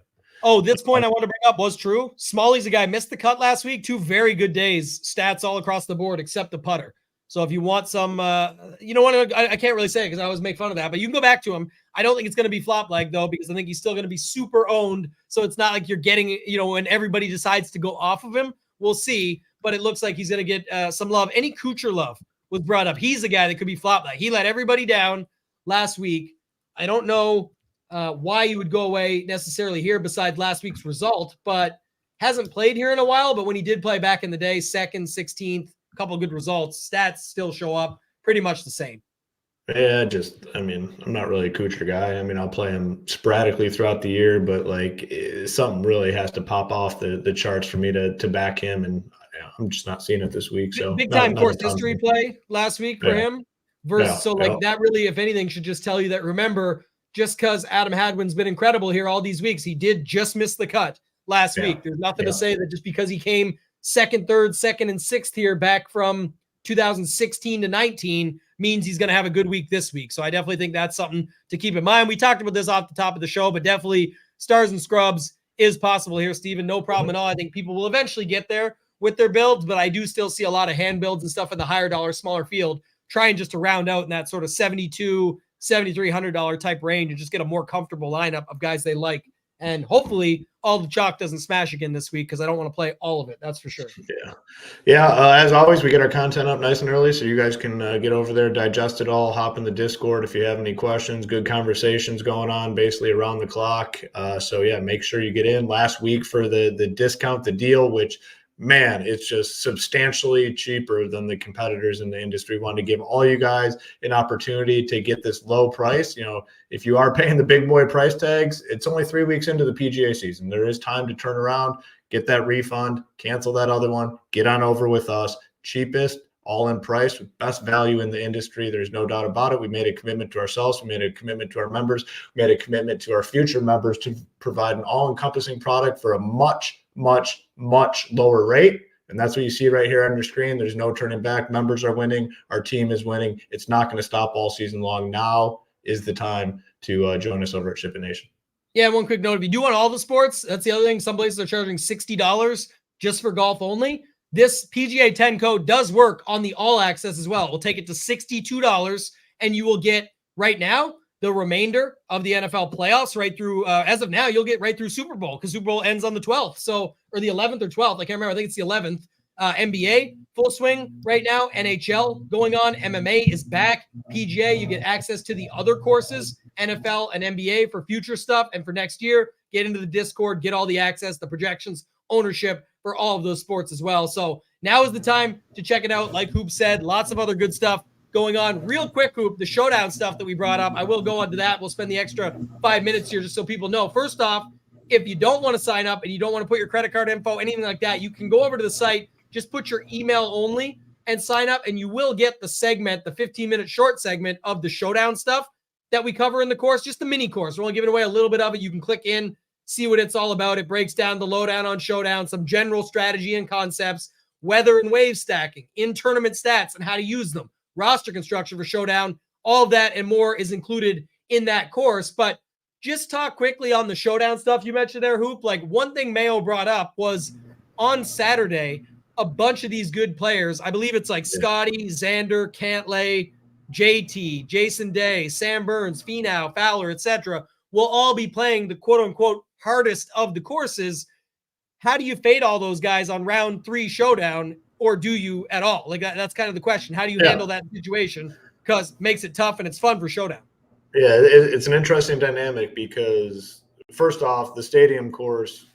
[SPEAKER 1] Oh, this point I want to bring up was true. Smalley's a guy missed the cut last week. 2 very good days, stats all across the board except the putter. So if you want some, I can't really say it because I always make fun of that, but you can go back to him. I don't think it's going to be flop leg though, because I think he's still going to be super owned. So it's not like you're getting, when everybody decides to go off of him. We'll see, but it looks like he's going to get some love. Any Kuchar love was brought up. He's the guy that could be flop leg. He let everybody down last week. I don't know why you would go away necessarily here besides last week's result, but hasn't played here in a while. But when he did play back in the day, 2nd, 16th, a couple of good results, stats still show up pretty much the same.
[SPEAKER 2] Yeah, I'm not really a Kuchar guy. I'll play him sporadically throughout the year, but something really has to pop off the charts for me to back him. And I'm just not seeing it this week. So
[SPEAKER 1] big time course history play last week for him versus that really, if anything, should just tell you that, remember, just because Adam Hadwin's been incredible here all these weeks, he did just miss the cut last week. There's nothing to say that just because he came 2nd, 3rd, 2nd, and 6th here back from 2016 to 19 means he's going to have a good week this week. So I definitely think that's something to keep in mind. We talked about this off the top of the show, but definitely stars and scrubs is possible here, Steven. No problem at all. I think people will eventually get there with their builds, but I do still see a lot of hand builds and stuff in the higher dollar, smaller field, trying just to round out in that sort of $7,200, $7,300 type range and just get a more comfortable lineup of guys they like. And hopefully all the chalk doesn't smash again this week, because I don't want to play all of it. That's for sure.
[SPEAKER 2] Yeah. As always, we get our content up nice and early, so you guys can get over there, digest it all, hop in the Discord if you have any questions. Good conversations going on basically around the clock. Make sure you get in. Last week for the discount, the deal, which, man, it's just substantially cheaper than the competitors in the industry. Want to give all you guys an opportunity to get this low price. If you are paying the big boy price tags, it's only 3 weeks into the PGA season. There is time to turn around, get that refund, cancel that other one, get on over with us. Cheapest, all-in price, with best value in the industry. There's no doubt about it. We made a commitment to ourselves. We made a commitment to our members. We made a commitment to our future members to provide an all-encompassing product for a much, much, much lower rate. And that's what you see right here on your screen. There's no turning back. Members are winning. Our team is winning. It's not going to stop all season long. Now is the time to join us over at SHIPIT Nation.
[SPEAKER 1] Yeah, one quick note. If you do want all the sports, that's the other thing. Some places are charging $60 just for golf only. This PGA 10 code does work on the all access as well. We'll take it to $62, and you will get right now the remainder of the NFL playoffs right through, as of now, you'll get right through Super Bowl because Super Bowl ends on the 12th. So, or the 11th or 12th. I can't remember. I think it's the 11th. NBA full swing right now. NHL going on. MMA is back. PGA, you get access to the other courses, NFL and NBA for future stuff. And for next year, get into the Discord, get all the access, the projections, ownership for all of those sports as well. So now is the time to check it out. Like Hoop said, lots of other good stuff going on. Real quick, Hoop, the Showdown stuff that we brought up, I will go on to that. We'll spend the extra 5 minutes here just so people know. First off, if you don't want to sign up and you don't want to put your credit card info, anything like that, you can go over to the site, just put your email only and sign up, and you will get the segment, the 15-minute short segment of the Showdown stuff that we cover in the course, just the mini course. We're only giving away a little bit of it. You can click in, see what it's all about. It breaks down the lowdown on Showdown, some general strategy and concepts, weather and wave stacking, in-tournament stats and how to use them, roster construction for Showdown. All of that and more is included in that course. But just talk quickly on the Showdown stuff you mentioned there, Hoop. Like, one thing Mayo brought up was on Saturday, a bunch of these good players, I believe it's like Scotty, Xander, Cantlay, JT, Jason Day, Sam Burns, Finau, Fowler, etc., will all be playing the quote-unquote hardest of the courses. How do you fade all those guys on round 3 Showdown, or do you at all? Like, that's kind of the question. How do you handle that situation? Because it makes it tough and it's fun for Showdown.
[SPEAKER 2] Yeah, it's an interesting dynamic because, first off, the stadium course,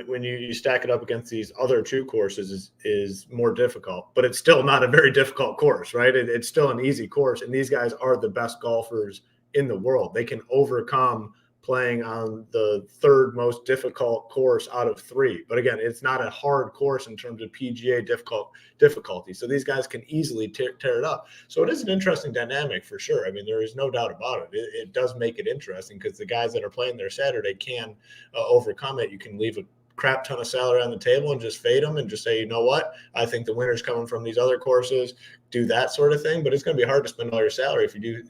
[SPEAKER 2] when you stack it up against these other 2 courses, is more difficult. But it's still not a very difficult course, right? It's still an easy course, and these guys are the best golfers in the world. They can overcome playing on the 3rd most difficult course out of 3. But again, it's not a hard course in terms of PGA difficulty. So these guys can easily tear it up. So it is an interesting dynamic for sure. I mean, there is no doubt about it. It does make it interesting because the guys that are playing there Saturday can overcome it. You can leave a crap ton of salary on the table and just fade them and just say, you know what, I think the winner's coming from these other courses, do that sort of thing. But it's going to be hard to spend all your salary if you do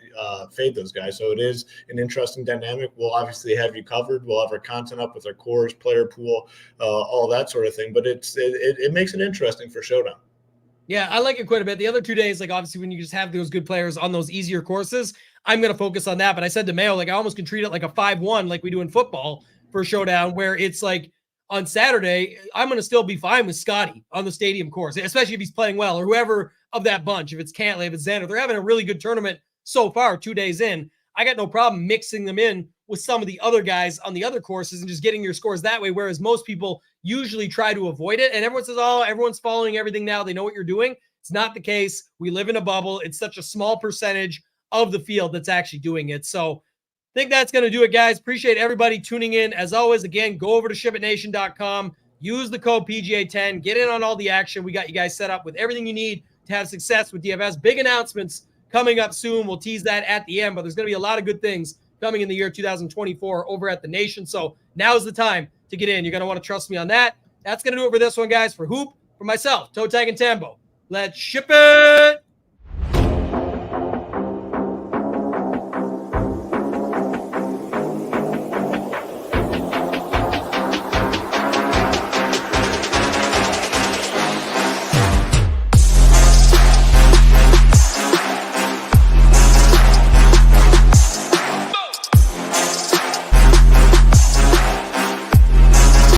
[SPEAKER 2] fade those guys. So it is an interesting dynamic. We'll obviously have you covered. We'll have our content up with our cores, player pool, all that sort of thing. But it makes it interesting for Showdown.
[SPEAKER 1] Yeah, I like it quite a bit. The other 2 days, like obviously when you just have those good players on those easier courses, I'm going to focus on that. But I said to Mayo, like I almost can treat it like a 5-1 like we do in football for Showdown, where it's like, on Saturday, I'm going to still be fine with Scotty on the stadium course, especially if he's playing well, or whoever of that bunch. If it's Cantlay, if it's Xander, they're having a really good tournament so far, 2 days in. I got no problem mixing them in with some of the other guys on the other courses and just getting your scores that way, whereas most people usually try to avoid it. And everyone says, oh, everyone's following everything now. They know what you're doing. It's not the case. We live in a bubble. It's such a small percentage of the field that's actually doing it. So I think that's going to do it, guys. Appreciate everybody tuning in. As always, again, go over to shipitnation.com. Use the code PGA10. Get in on all the action. We got you guys set up with everything you need to have success with DFS. Big announcements coming up soon. We'll tease that at the end, but there's going to be a lot of good things coming in the year 2024 over at the Nation. So now's the time to get in. You're going to want to trust me on that. That's going to do it for this one, guys. For Hoop, for myself, ToeTagginTambo. Let's ship it.